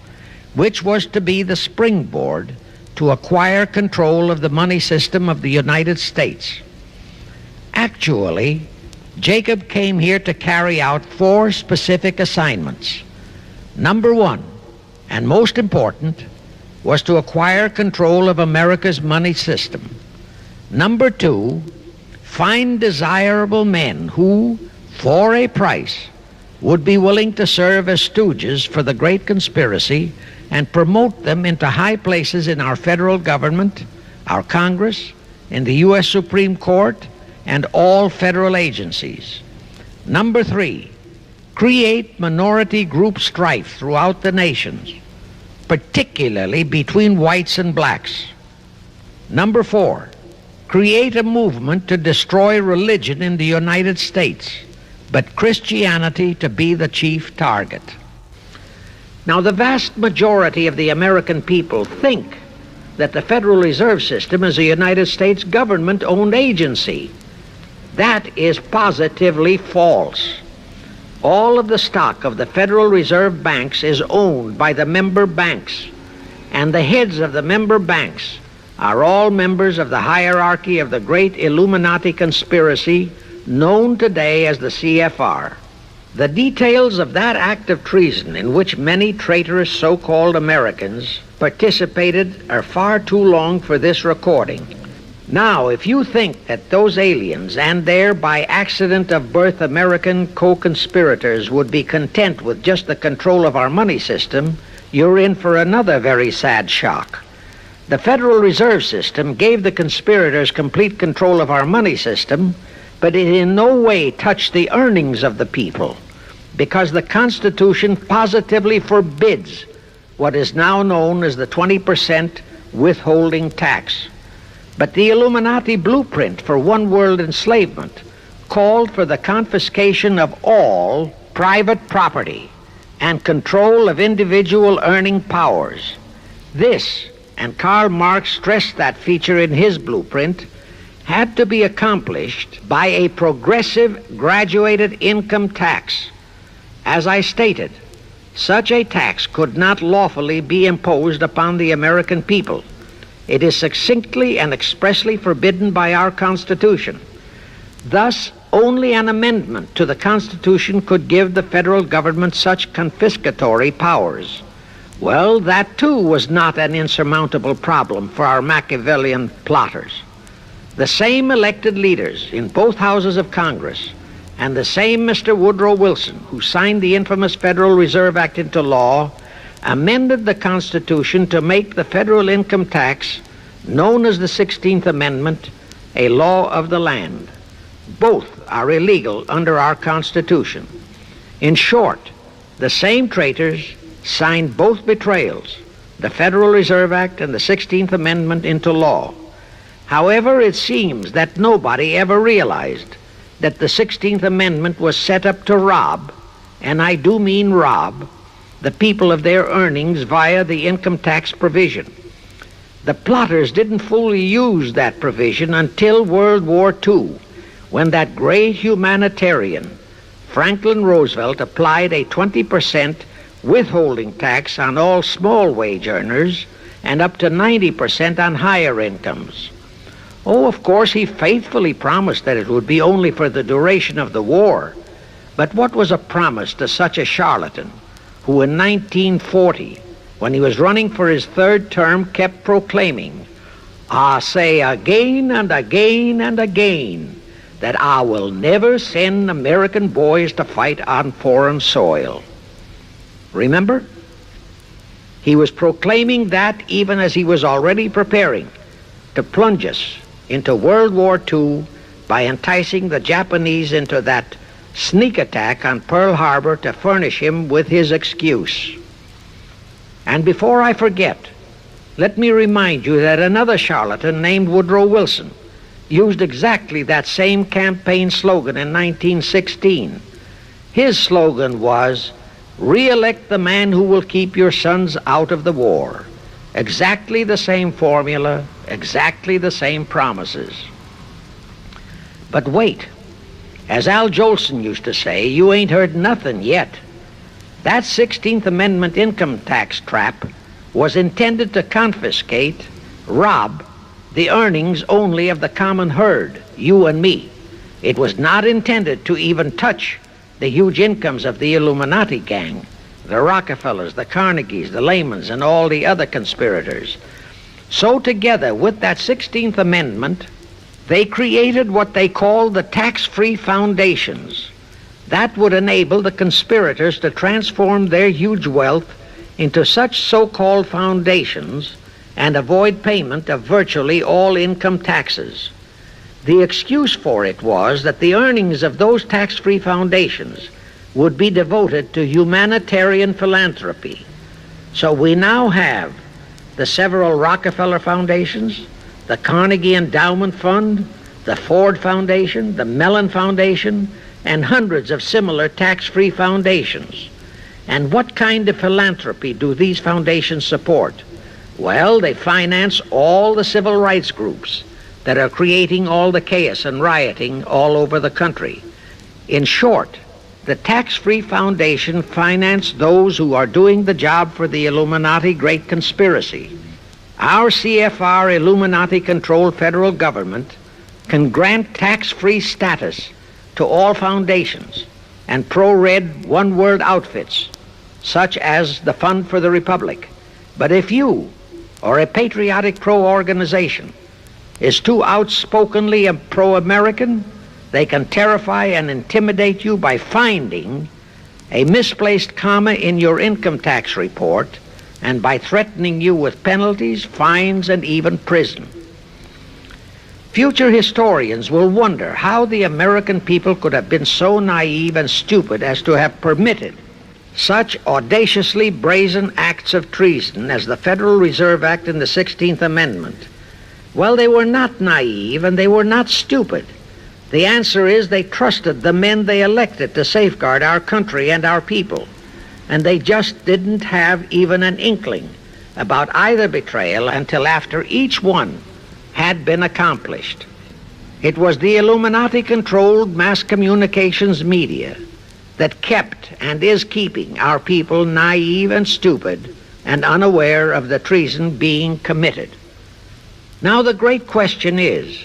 which was to be the springboard to acquire control of the money system of the United States. Actually, Jacob came here to carry out 4 specific assignments. Number 1, and most important, was to acquire control of America's money system. Number 2, find desirable men who, for a price, would be willing to serve as stooges for the great conspiracy and promote them into high places in our federal government, our Congress, in the U.S. Supreme Court, and all federal agencies. Number 3, create minority group strife throughout the nations, particularly between whites and blacks. Number 4, create a movement to destroy religion in the United States, but Christianity to be the chief target. Now, the vast majority of the American people think that the Federal Reserve System is a United States government-owned agency. That is positively false. All of the stock of the Federal Reserve banks is owned by the member banks, and the heads of the member banks are all members of the hierarchy of the great Illuminati conspiracy known today as the CFR. The details of that act of treason in which many traitorous so-called Americans participated are far too long for this recording. Now, if you think that those aliens and their by accident of birth American co-conspirators would be content with just the control of our money system, you're in for another very sad shock. The Federal Reserve System gave the conspirators complete control of our money system, but it in no way touched the earnings of the people. because the Constitution positively forbids what is now known as the 20% withholding tax. But the Illuminati blueprint for one world enslavement called for the confiscation of all private property and control of individual earning powers. This, and Karl Marx stressed that feature in his blueprint, had to be accomplished by a progressive graduated income tax. As I stated, such a tax could not lawfully be imposed upon the American people. It is succinctly and expressly forbidden by our Constitution. Thus, only an amendment to the Constitution could give the federal government such confiscatory powers. Well, that too was not an insurmountable problem for our Machiavellian plotters. The same elected leaders in both houses of Congress and the same Mr. Woodrow Wilson, who signed the infamous Federal Reserve Act into law, amended the Constitution to make the federal income tax, known as the 16th Amendment, a law of the land. Both are illegal under our Constitution. In short, the same traitors signed both betrayals, the Federal Reserve Act and the 16th Amendment, into law. However, it seems that nobody ever realized that the 16th Amendment was set up to rob, and I do mean rob, the people of their earnings via the income tax provision. The plotters didn't fully use that provision until World War II, when that great humanitarian, Franklin Roosevelt, applied a 20% withholding tax on all small wage earners and up to 90% on higher incomes. Oh, of course, he faithfully promised that it would be only for the duration of the war. But what was a promise to such a charlatan who in 1940, when he was running for his third term, kept proclaiming, "I say again and again and again that I will never send American boys to fight on foreign soil"? Remember? He was proclaiming that even as he was already preparing to plunge us into World War II by enticing the Japanese into that sneak attack on Pearl Harbor to furnish him with his excuse. And before I forget, let me remind you that another charlatan named Woodrow Wilson used exactly that same campaign slogan in 1916. His slogan was, "Re-elect the man who will keep your sons out of the war." Exactly the same formula, exactly the same promises. But wait, as Al Jolson used to say, you ain't heard nothing yet. That 16th Amendment income tax trap was intended to confiscate, rob, the earnings only of the common herd, you and me. It was not intended to even touch the huge incomes of the Illuminati gang, the Rockefellers, the Carnegies, the Lehmans, and all the other conspirators. So together with that 16th Amendment, they created what they called the tax-free foundations. That would enable the conspirators to transform their huge wealth into such so-called foundations and avoid payment of virtually all income taxes. The excuse for it was that the earnings of those tax-free foundations would be devoted to humanitarian philanthropy. So we now have the several Rockefeller foundations, the Carnegie Endowment Fund, the Ford Foundation, the Mellon Foundation, and hundreds of similar tax-free foundations. And what kind of philanthropy do these foundations support? Well, they finance all the civil rights groups that are creating all the chaos and rioting all over the country. In short, the tax-free foundation finance those who are doing the job for the Illuminati Great Conspiracy. Our CFR Illuminati-controlled federal government can grant tax-free status to all foundations and pro-red one-world outfits, such as the Fund for the Republic. But if you, or a patriotic pro-organization, is too outspokenly pro-American, they can terrify and intimidate you by finding a misplaced comma in your income tax report and by threatening you with penalties, fines, and even prison. Future historians will wonder how the American people could have been so naive and stupid as to have permitted such audaciously brazen acts of treason as the Federal Reserve Act and the 16th Amendment. Well, they were not naive and they were not stupid. The answer is they trusted the men they elected to safeguard our country and our people, and they just didn't have even an inkling about either betrayal until after each one had been accomplished. It was the Illuminati-controlled mass communications media that kept and is keeping our people naive and stupid and unaware of the treason being committed. Now the great question is,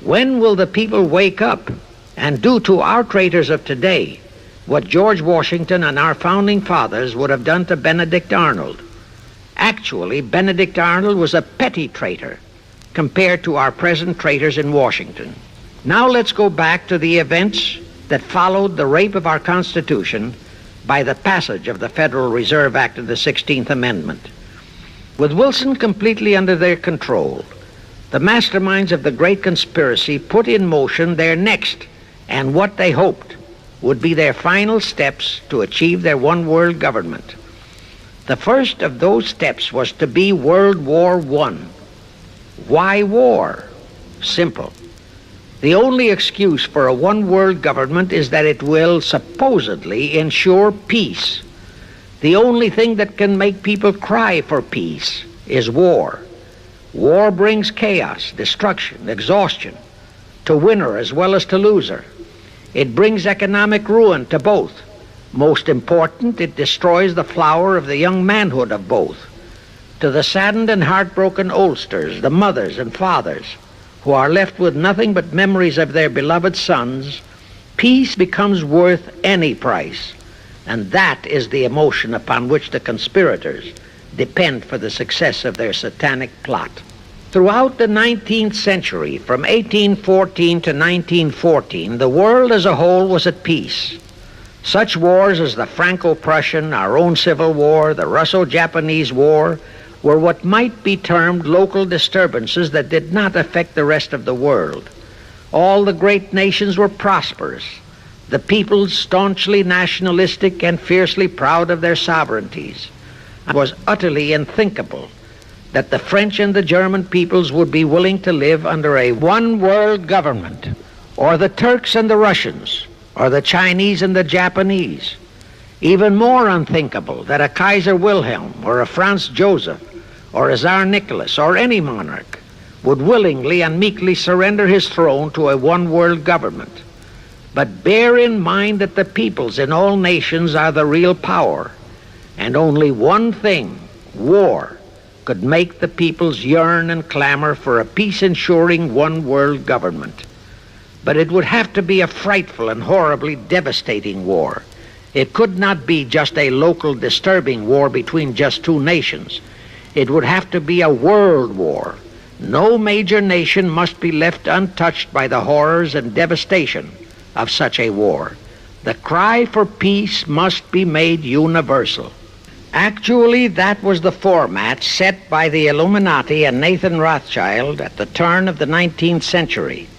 when will the people wake up and do to our traitors of today what George Washington and our founding fathers would have done to Benedict Arnold? Actually, Benedict Arnold was a petty traitor compared to our present traitors in Washington. Now let's go back to the events that followed the rape of our Constitution by the passage of the Federal Reserve Act of the 16th Amendment. With Wilson completely under their control, the masterminds of the great conspiracy put in motion their next and what they hoped would be their final steps to achieve their one-world government. The first of those steps was to be World War I. Why war? Simple. The only excuse for a one-world government is that it will supposedly ensure peace. The only thing that can make people cry for peace is war. War brings chaos, destruction, exhaustion, to winner as well as to loser. It brings economic ruin to both. Most important, it destroys the flower of the young manhood of both. To the saddened and heartbroken oldsters, the mothers and fathers, who are left with nothing but memories of their beloved sons, peace becomes worth any price. And that is the emotion upon which the conspirators depend for the success of their satanic plot. Throughout the 19th century, from 1814 to 1914, the world as a whole was at peace. Such wars as the Franco-Prussian, our own Civil War, the Russo-Japanese War, were what might be termed local disturbances that did not affect the rest of the world. All the great nations were prosperous, the peoples staunchly nationalistic and fiercely proud of their sovereignties. It was utterly unthinkable that the French and the German peoples would be willing to live under a one-world government, or the Turks and the Russians, or the Chinese and the Japanese. Even more unthinkable that a Kaiser Wilhelm or a Franz Joseph or a Tsar Nicholas or any monarch would willingly and meekly surrender his throne to a one-world government. But bear in mind that the peoples in all nations are the real power, and only one thing, war, could make the peoples yearn and clamor for a peace-ensuring one-world government. But it would have to be a frightful and horribly devastating war. It could not be just a local disturbing war between just two nations. It would have to be a world war. No major nation must be left untouched by the horrors and devastation of such a war. The cry for peace must be made universal. Actually, that was the format set by the Illuminati and Nathan Rothschild at the turn of the 19th century.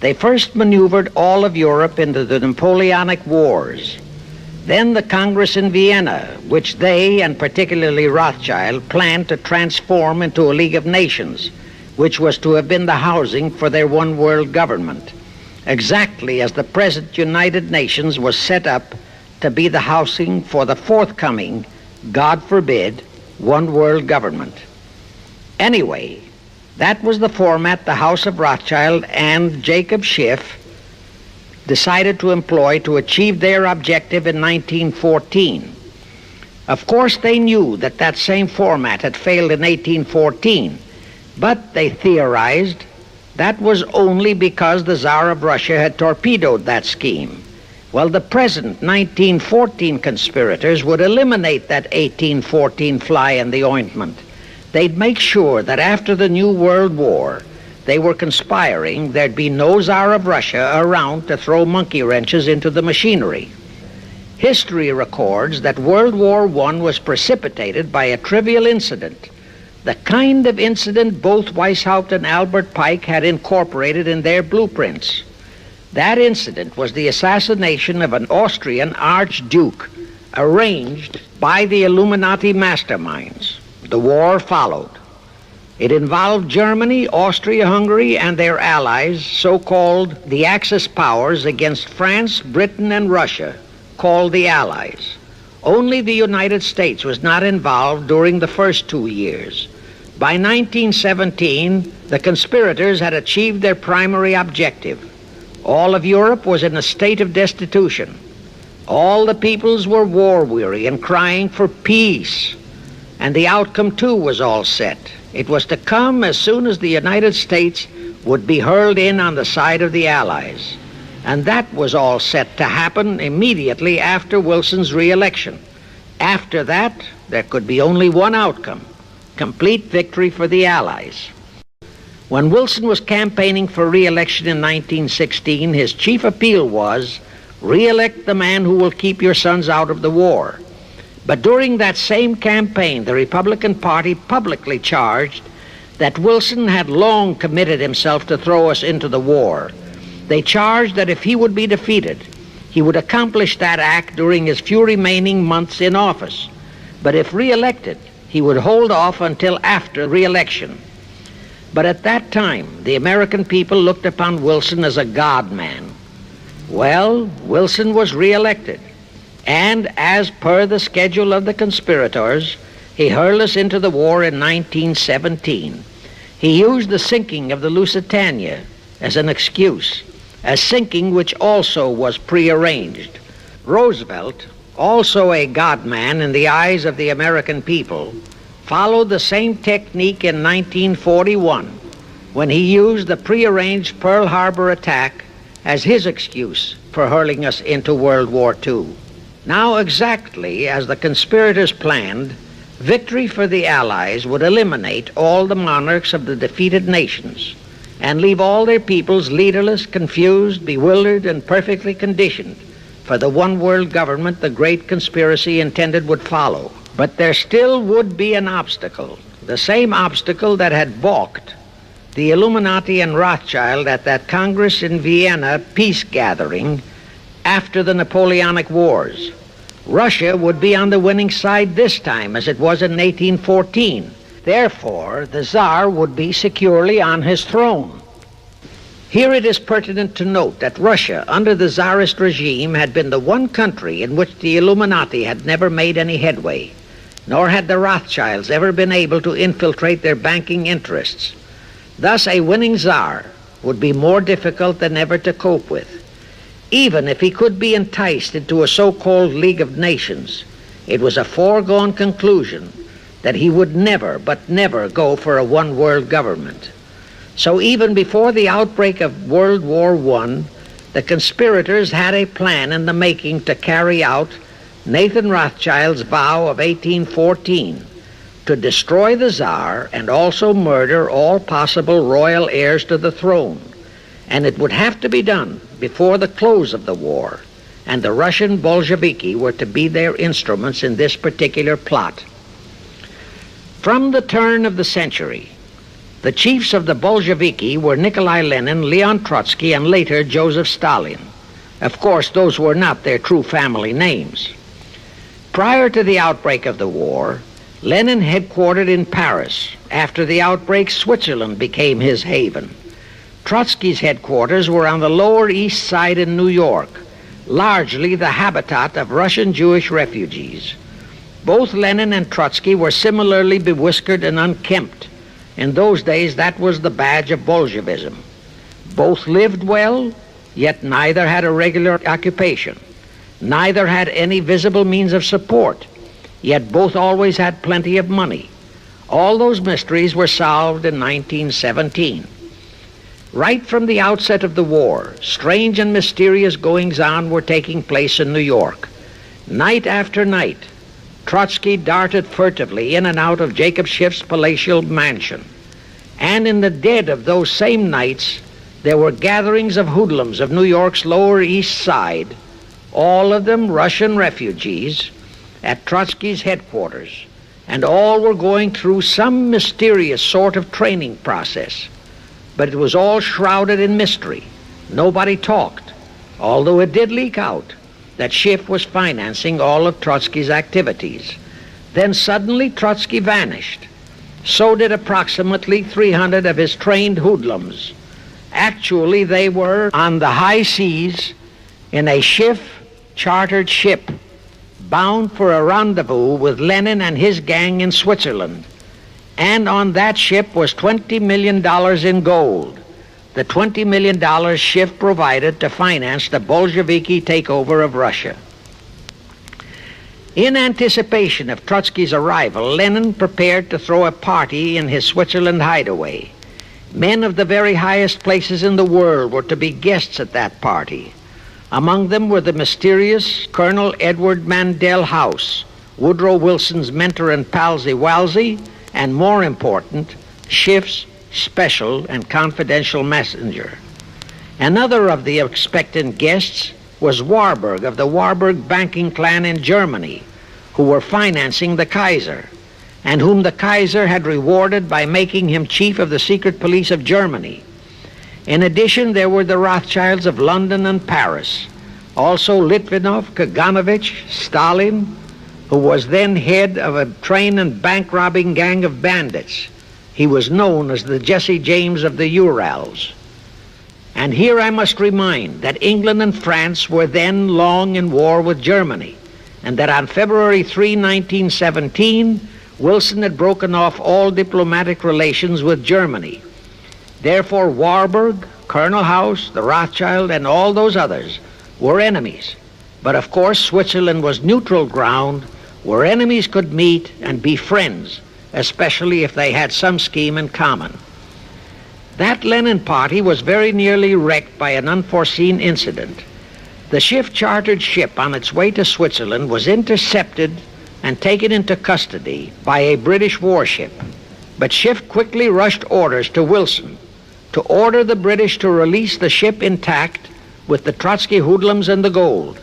They first maneuvered all of Europe into the Napoleonic Wars. Then the Congress in Vienna, which they, and particularly Rothschild, planned to transform into a League of Nations, which was to have been the housing for their one-world government, exactly as the present United Nations was set up to be the housing for the forthcoming, God forbid, one-world government. Anyway, that was the format the House of Rothschild and Jacob Schiff decided to employ to achieve their objective in 1914. Of course, they knew that that same format had failed in 1814, but they theorized that was only because the Tsar of Russia had torpedoed that scheme. Well, the present 1914 conspirators would eliminate that 1814 fly in the ointment. They'd make sure that after the New World War, they were conspiring, there'd be no Tsar of Russia around to throw monkey wrenches into the machinery. History records that World War I was precipitated by a trivial incident the kind of incident both Weishaupt and Albert Pike had incorporated in their blueprints. That incident was the assassination of an Austrian archduke, arranged by the Illuminati masterminds. The war followed. It involved Germany, Austria-Hungary, and their allies, so-called the Axis powers, against France, Britain, and Russia, called the Allies. Only the United States was not involved during the first 2 years. By 1917, the conspirators had achieved their primary objective. All of Europe was in a state of destitution. All the peoples were war-weary and crying for peace. And the outcome, too, was all set. It was to come as soon as the United States would be hurled in on the side of the Allies. And that was all set to happen immediately after Wilson's re-election. After that, there could be only one outcome: complete victory for the Allies. When Wilson was campaigning for re-election in 1916, his chief appeal was, "Re-elect the man who will keep your sons out of the war." But during that same campaign, the Republican Party publicly charged that Wilson had long committed himself to throw us into the war. They charged that if he would be defeated, he would accomplish that act during his few remaining months in office. But if re-elected, he would hold off until after re-election. But at that time, the American people looked upon Wilson as a God-man. Well, Wilson was re-elected, and as per the schedule of the conspirators, he hurled us into the war in 1917. He used the sinking of the Lusitania as an excuse, a sinking which also was prearranged. Roosevelt, also a God-man in the eyes of the American people, followed the same technique in 1941 when he used the prearranged Pearl Harbor attack as his excuse for hurling us into World War II. Now, exactly as the conspirators planned, victory for the Allies would eliminate all the monarchs of the defeated nations and leave all their peoples leaderless, confused, bewildered, and perfectly conditioned for the one world government the great conspiracy intended would follow. But there still would be an obstacle, the same obstacle that had balked the Illuminati and Rothschild at that Congress in Vienna peace gathering after the Napoleonic Wars. Russia would be on the winning side this time, as it was in 1814. Therefore, the Tsar would be securely on his throne. Here it is pertinent to note that Russia, under the Tsarist regime, had been the one country in which the Illuminati had never made any headway, nor had the Rothschilds ever been able to infiltrate their banking interests. Thus, a winning Tsar would be more difficult than ever to cope with. Even if he could be enticed into a so-called League of Nations, it was a foregone conclusion that he would never, but never go for a one-world government. So even before the outbreak of World War I, the conspirators had a plan in the making to carry out Nathan Rothschild's vow of 1814 to destroy the Tsar and also murder all possible royal heirs to the throne. And it would have to be done before the close of the war, and the Russian Bolsheviki were to be their instruments in this particular plot. From the turn of the century, the chiefs of the Bolsheviki were Nikolai Lenin, Leon Trotsky, and later Joseph Stalin. Of course, those were not their true family names. Prior to the outbreak of the war, Lenin headquartered in Paris. After the outbreak, Switzerland became his haven. Trotsky's headquarters were on the Lower East Side in New York, largely the habitat of Russian Jewish refugees. Both Lenin and Trotsky were similarly bewhiskered and unkempt. In those days, that was the badge of Bolshevism. Both lived well, yet neither had a regular occupation. Neither had any visible means of support, yet both always had plenty of money. All those mysteries were solved in 1917. Right from the outset of the war, strange and mysterious goings-on were taking place in New York. Night after night, Trotsky darted furtively in and out of Jacob Schiff's palatial mansion. And in the dead of those same nights, there were gatherings of hoodlums of New York's Lower East Side, all of them Russian refugees, at Trotsky's headquarters. and all were going through some mysterious sort of training process. But it was all shrouded in mystery. Nobody talked, although it did leak out that Schiff was financing all of Trotsky's activities. Then suddenly Trotsky vanished. So did approximately 300 of his trained hoodlums. Actually, they were on the high seas in a Schiff-chartered ship bound for a rendezvous with Lenin and his gang in Switzerland. And on that ship was $20 million in gold. The $20 million Schiff provided to finance the Bolsheviki takeover of Russia. In anticipation of Trotsky's arrival, Lenin prepared to throw a party in his Switzerland hideaway. Men of the very highest places in the world were to be guests at that party. Among them were the mysterious Colonel Edward Mandell House, Woodrow Wilson's mentor and palsy-walsy, and more important, Schiff's special and confidential messenger. Another of the expectant guests was Warburg of the Warburg banking clan in Germany, who were financing the Kaiser, and whom the Kaiser had rewarded by making him chief of the secret police of Germany. In addition, there were the Rothschilds of London and Paris, also Litvinov, Kaganovich, Stalin, who was then head of a train and bank-robbing gang of bandits. He was known as the Jesse James of the Urals. And here I must remind that England and France were then long in war with Germany, and that on February 3, 1917, Wilson had broken off all diplomatic relations with Germany. Therefore, Warburg, Colonel House, the Rothschild, and all those others were enemies. But of course, Switzerland was neutral ground where enemies could meet and be friends, especially if they had some scheme in common. That Lenin party was very nearly wrecked by an unforeseen incident. The Schiff-chartered ship on its way to Switzerland was intercepted and taken into custody by a British warship. But Schiff quickly rushed orders to Wilson to order the British to release the ship intact with the Trotsky hoodlums and the gold.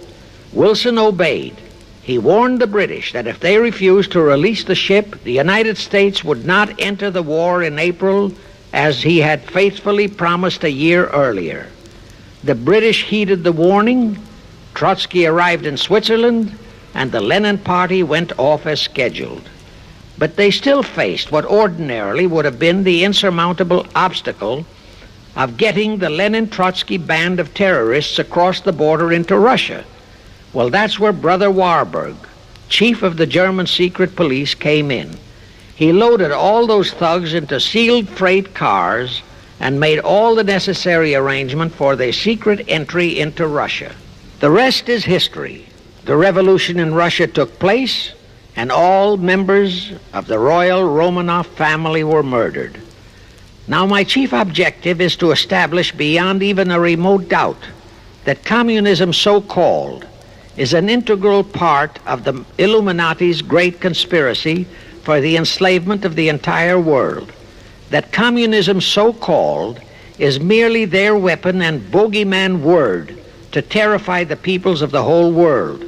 Wilson obeyed. He warned the British that if they refused to release the ship, the United States would not enter the war in April as he had faithfully promised a year earlier. The British heeded the warning. Trotsky arrived in Switzerland, and the Lenin party went off as scheduled. But they still faced what ordinarily would have been the insurmountable obstacle of getting the Lenin-Trotsky band of terrorists across the border into Russia. Well, that's where Brother Warburg, chief of the German secret police, came in. He loaded all those thugs into sealed freight cars and made all the necessary arrangement for their secret entry into Russia. The rest is history. The revolution in Russia took place, and all members of the royal Romanov family were murdered. Now, my chief objective is to establish beyond even a remote doubt that communism, so-called, is an integral part of the Illuminati's great conspiracy for the enslavement of the entire world. That communism, so-called, is merely their weapon and bogeyman word to terrify the peoples of the whole world,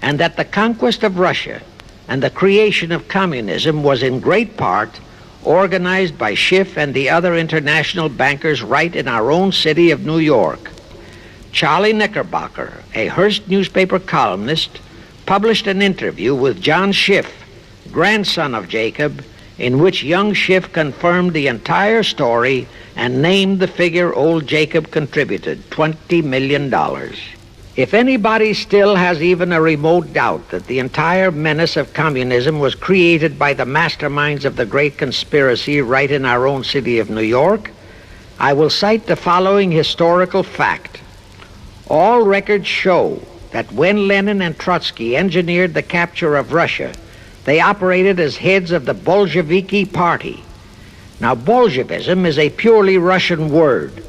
and that the conquest of Russia and the creation of communism was in great part organized by Schiff and the other international bankers right in our own city of New York. Charlie Knickerbocker, a Hearst newspaper columnist, published an interview with John Schiff, grandson of Jacob, in which young Schiff confirmed the entire story and named the figure old Jacob contributed, $20 million. If anybody still has even a remote doubt that the entire menace of communism was created by the masterminds of the great conspiracy right in our own city of New York, I will cite the following historical fact. All records show that when Lenin and Trotsky engineered the capture of Russia, they operated as heads of the Bolsheviki party. Now, Bolshevism is a purely Russian word.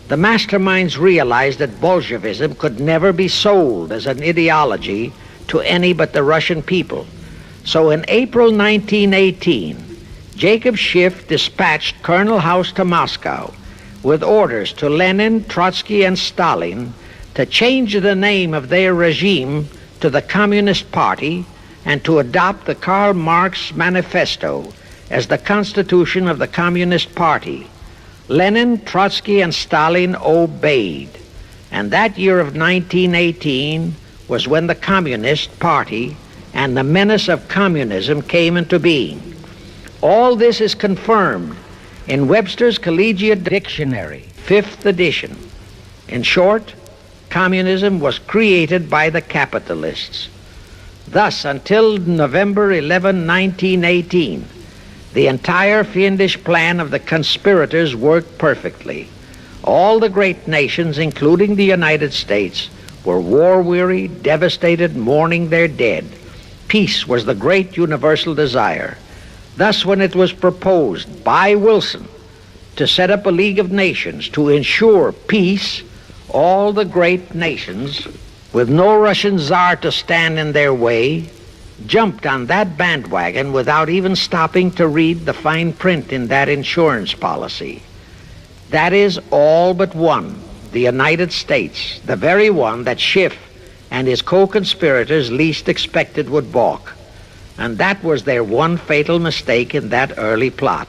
The masterminds realized that Bolshevism could never be sold as an ideology to any but the Russian people. So in April 1918, Jacob Schiff dispatched Colonel House to Moscow with orders to Lenin, Trotsky, and Stalin to change the name of their regime to the Communist Party and to adopt the Karl Marx Manifesto as the constitution of the Communist Party. Lenin, Trotsky, and Stalin obeyed. And that year of 1918 was when the Communist Party and the menace of communism came into being. All this is confirmed in Webster's Collegiate Dictionary, 5th edition. In short, communism was created by the capitalists. Thus, until November 11, 1918, the entire fiendish plan of the conspirators worked perfectly. All the great nations, including the United States, were war-weary, devastated, mourning their dead. Peace was the great universal desire. Thus, when it was proposed by Wilson to set up a League of Nations to ensure peace, all the great nations, with no Russian Tsar to stand in their way, jumped on that bandwagon without even stopping to read the fine print in that insurance policy. That is all but one, the United States, the very one that Schiff and his co-conspirators least expected would balk. And that was their one fatal mistake in that early plot.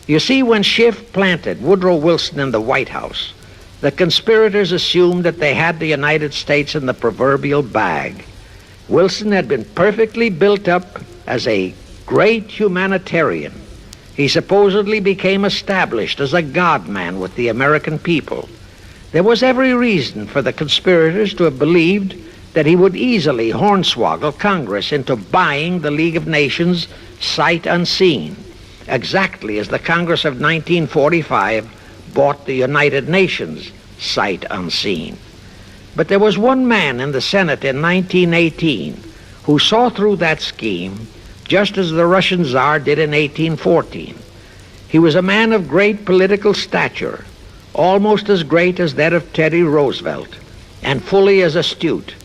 You see, when Schiff planted Woodrow Wilson in the White House, the conspirators assumed that they had the United States in the proverbial bag. Wilson had been perfectly built up as a great humanitarian. He supposedly became established as a God-man with the American people. There was every reason for the conspirators to have believed that he would easily hornswoggle Congress into buying the League of Nations sight unseen, exactly as the Congress of 1945 bought the United Nations sight unseen. But there was one man in the Senate in 1918 who saw through that scheme just as the Russian Tsar did in 1814. He was a man of great political stature, almost as great as that of Teddy Roosevelt, and fully as astute.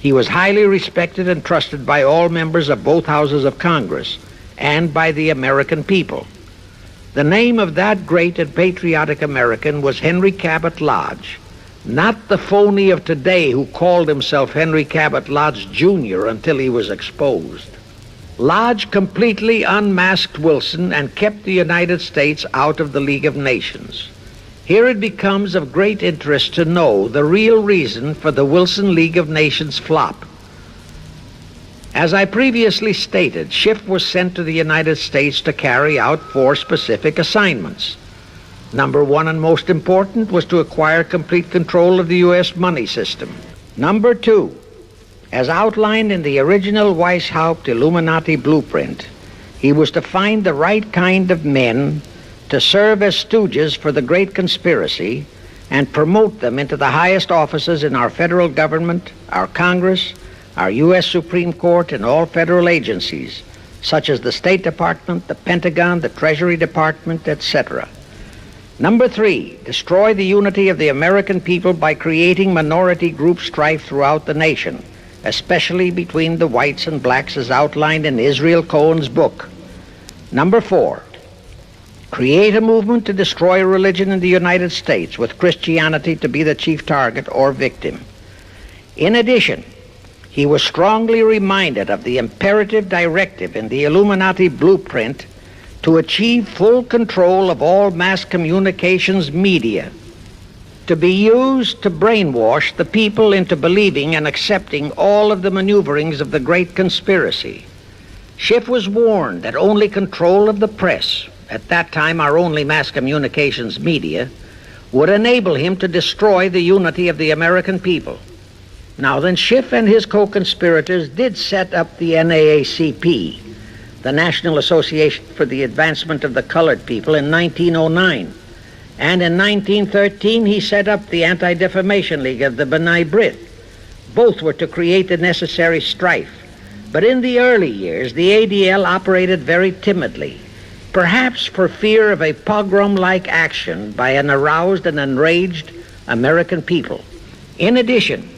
He was highly respected and trusted by all members of both houses of Congress and by the American people. The name of that great and patriotic American was Henry Cabot Lodge, not the phony of today who called himself Henry Cabot Lodge Jr. until he was exposed. Lodge completely unmasked Wilson and kept the United States out of the League of Nations. Here it becomes of great interest to know the real reason for the Wilson League of Nations flop. As I previously stated, Schiff was sent to the United States to carry out 4 specific assignments. Number 1 and most important was to acquire complete control of the U.S. money system. Number 2, as outlined in the original Weishaupt Illuminati blueprint, he was to find the right kind of men to serve as stooges for the great conspiracy and promote them into the highest offices in our federal government, our Congress, our U.S. Supreme Court, and all federal agencies, such as the State Department, the Pentagon, the Treasury Department, etc. Number 3, destroy the unity of the American people by creating minority group strife throughout the nation, especially between the whites and blacks as outlined in Israel Cohen's book. Number 4, create a movement to destroy religion in the United States, with Christianity to be the chief target or victim. In addition, he was strongly reminded of the imperative directive in the Illuminati blueprint to achieve full control of all mass communications media, to be used to brainwash the people into believing and accepting all of the maneuverings of the great conspiracy. Schiff was warned that only control of the press, at that time our only mass communications media, would enable him to destroy the unity of the American people. Now then, Schiff and his co-conspirators did set up the NAACP, the National Association for the Advancement of the Colored People, in 1909. And in 1913, he set up the Anti-Defamation League of the B'nai B'rith. Both were to create the necessary strife. But in the early years, the ADL operated very timidly, perhaps for fear of a pogrom-like action by an aroused and enraged American people. In addition,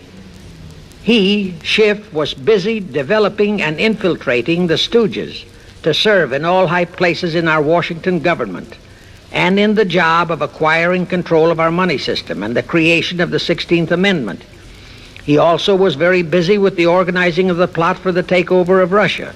he, Schiff, was busy developing and infiltrating the stooges to serve in all high places in our Washington government and in the job of acquiring control of our money system and the creation of the 16th Amendment. He also was very busy with the organizing of the plot for the takeover of Russia.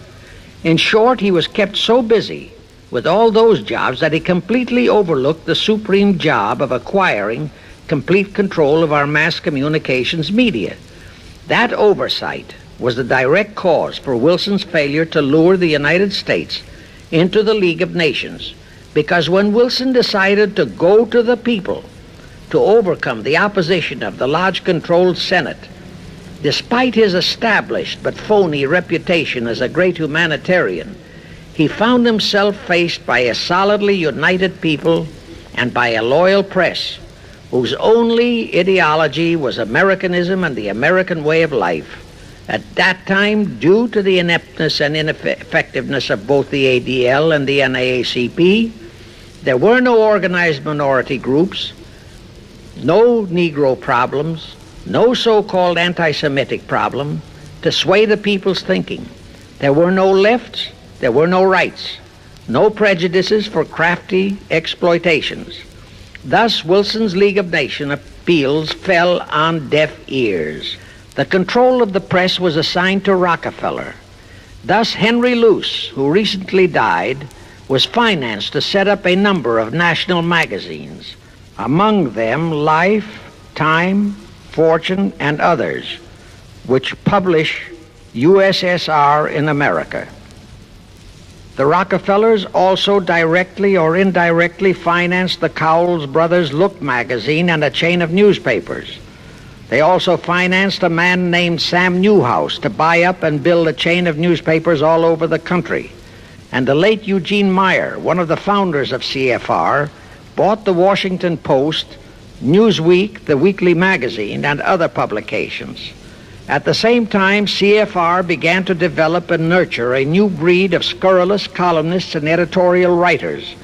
In short, he was kept so busy with all those jobs that he completely overlooked the supreme job of acquiring complete control of our mass communications media. That oversight was the direct cause for Wilson's failure to lure the United States into the League of Nations, because when Wilson decided to go to the people to overcome the opposition of the large-controlled Senate, despite his established but phony reputation as a great humanitarian, he found himself faced by a solidly united people and by a loyal press whose only ideology was Americanism and the American way of life. At that time, due to the ineptness and ineffectiveness of both the ADL and the NAACP, there were no organized minority groups, no Negro problems, no so-called anti-Semitic problem to sway the people's thinking. There were no lefts, there were no rights, no prejudices for crafty exploitations. Thus, Wilson's League of Nations appeals fell on deaf ears. The control of the press was assigned to Rockefeller. Thus, Henry Luce, who recently died, was financed to set up a number of national magazines, among them Life, Time, Fortune, and others, which publish USSR in America. The Rockefellers also directly or indirectly financed the Cowles Brothers Look magazine and a chain of newspapers. They also financed a man named Sam Newhouse to buy up and build a chain of newspapers all over the country. And the late Eugene Meyer, one of the founders of CFR, bought the Washington Post, Newsweek, the weekly magazine, and other publications. At the same time, CFR began to develop and nurture a new breed of scurrilous columnists and editorial writers,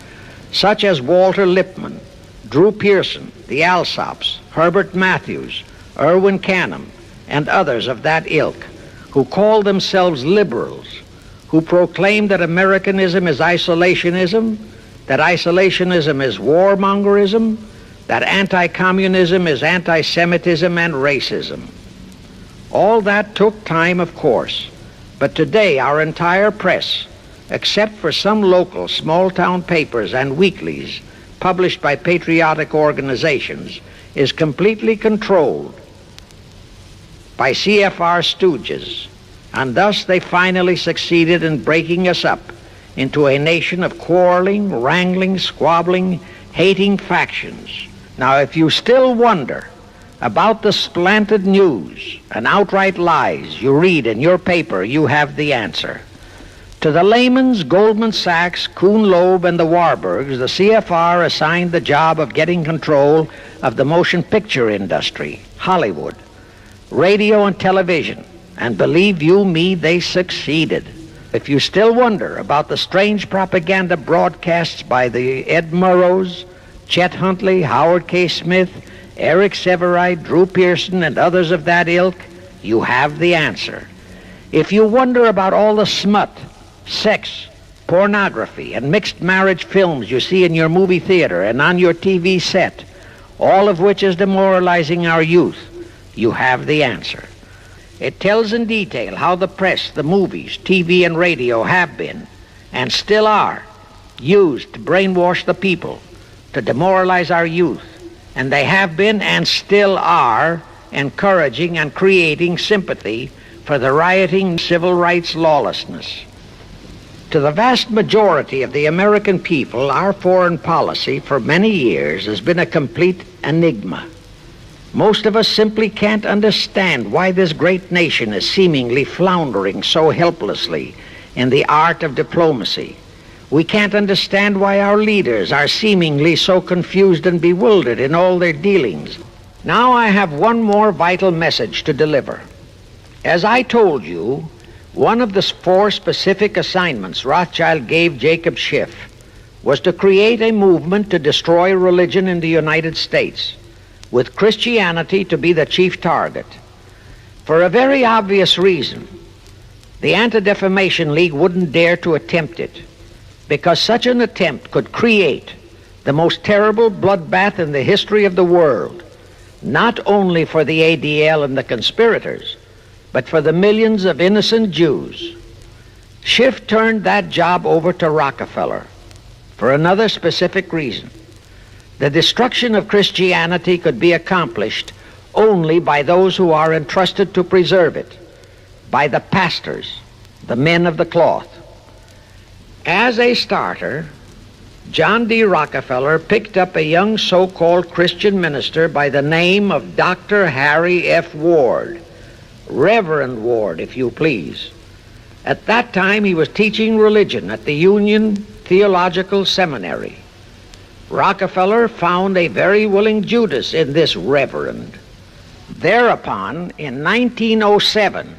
such as Walter Lippmann, Drew Pearson, the Alsops, Herbert Matthews, Irwin Canham, and others of that ilk, who called themselves liberals, who proclaimed that Americanism is isolationism, that isolationism is warmongerism, that anti-communism is anti-Semitism and racism. All that took time, of course, but today our entire press, except for some local small-town papers and weeklies published by patriotic organizations, is completely controlled by CFR stooges, and thus they finally succeeded in breaking us up into a nation of quarreling, wrangling, squabbling, hating factions. Now, if you still wonder about the slanted news and outright lies you read in your paper, you have the answer. To the Lehmans, Goldman Sachs, Kuhn Loeb, and the Warburgs, the CFR assigned the job of getting control of the motion picture industry, Hollywood, radio and television, and believe you me, they succeeded. If you still wonder about the strange propaganda broadcasts by the Ed Murrows, Chet Huntley, Howard K. Smith, Eric Severide, Drew Pearson, and others of that ilk, you have the answer. If you wonder about all the smut, sex, pornography, and mixed marriage films you see in your movie theater and on your TV set, all of which is demoralizing our youth, you have the answer. It tells in detail how the press, the movies, TV, and radio have been, and still are, used to brainwash the people, to demoralize our youth, and they have been and still are encouraging and creating sympathy for the rioting civil rights lawlessness. To the vast majority of the American people, our foreign policy for many years has been a complete enigma. Most of us simply can't understand why this great nation is seemingly floundering so helplessly in the art of diplomacy. We can't understand why our leaders are seemingly so confused and bewildered in all their dealings. Now I have one more vital message to deliver. As I told you, one of the 4 specific assignments Rothschild gave Jacob Schiff was to create a movement to destroy religion in the United States, with Christianity to be the chief target. For a very obvious reason, the Anti-Defamation League wouldn't dare to attempt it, because such an attempt could create the most terrible bloodbath in the history of the world. not only for the ADL and the conspirators, but for the millions of innocent Jews. Schiff turned that job over to Rockefeller for another specific reason. The destruction of Christianity could be accomplished only by those who are entrusted to preserve it, by the pastors, the men of the cloth. As a starter, John D. Rockefeller picked up a young so-called Christian minister by the name of Dr. Harry F. Ward, Reverend Ward, if you please. At that time, he was teaching religion at the Union Theological Seminary. Rockefeller found a very willing Judas in this reverend. Thereupon, in 1907,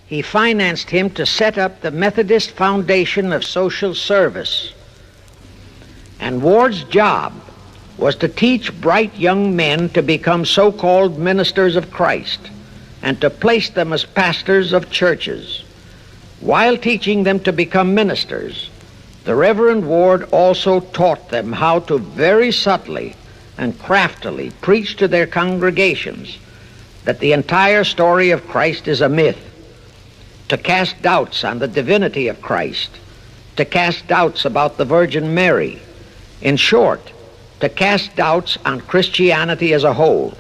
he financed him to set up the Methodist Foundation of Social Service. And Ward's job was to teach bright young men to become so-called ministers of Christ and to place them as pastors of churches. While teaching them to become ministers, the Reverend Ward also taught them how to very subtly and craftily preach to their congregations that the entire story of Christ is a myth, to cast doubts on the divinity of Christ, to cast doubts about the Virgin Mary. In short, to cast doubts on Christianity as a whole.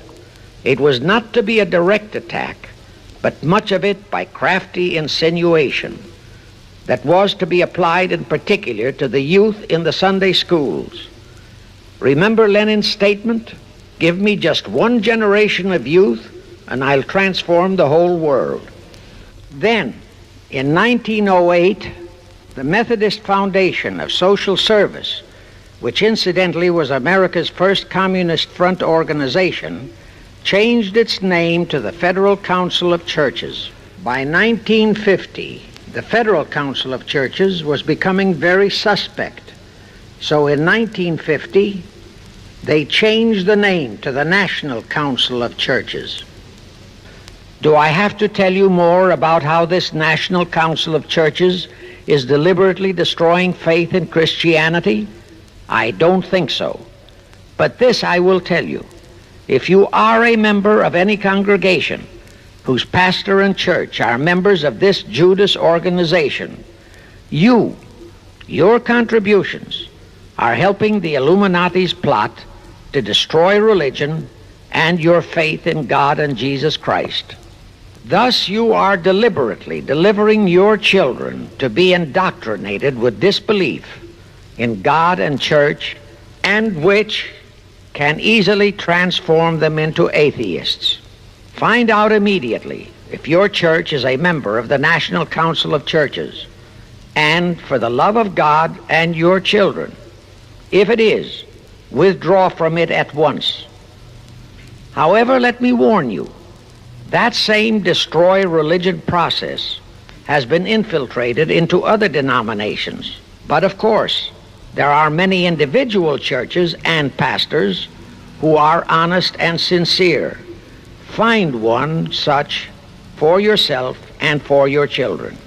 It was not to be a direct attack, but much of it by crafty insinuation that was to be applied in particular to the youth in the Sunday schools. Remember Lenin's statement, "Give me just one generation of youth and I'll transform the whole world." Then, in 1908, the Methodist Foundation of Social Service, which incidentally was America's first Communist Front organization, changed its name to the Federal Council of Churches. By 1950, the Federal Council of Churches was becoming very suspect. So in 1950, they changed the name to the National Council of Churches. Do I have to tell you more about how this National Council of Churches is deliberately destroying faith in Christianity? I don't think so. But this I will tell you. If you are a member of any congregation whose pastor and church are members of this Judas organization, your contributions are helping the Illuminati's plot to destroy religion and your faith in God and Jesus Christ. Thus you are deliberately delivering your children to be indoctrinated with disbelief in God and church, and which can easily transform them into atheists. Find out immediately if your church is a member of the National Council of Churches, and for the love of God and your children, if it is, withdraw from it at once. However, let me warn you, that same destroy religion process has been infiltrated into other denominations. But of course, there are many individual churches and pastors who are honest and sincere. Find one such for yourself and for your children.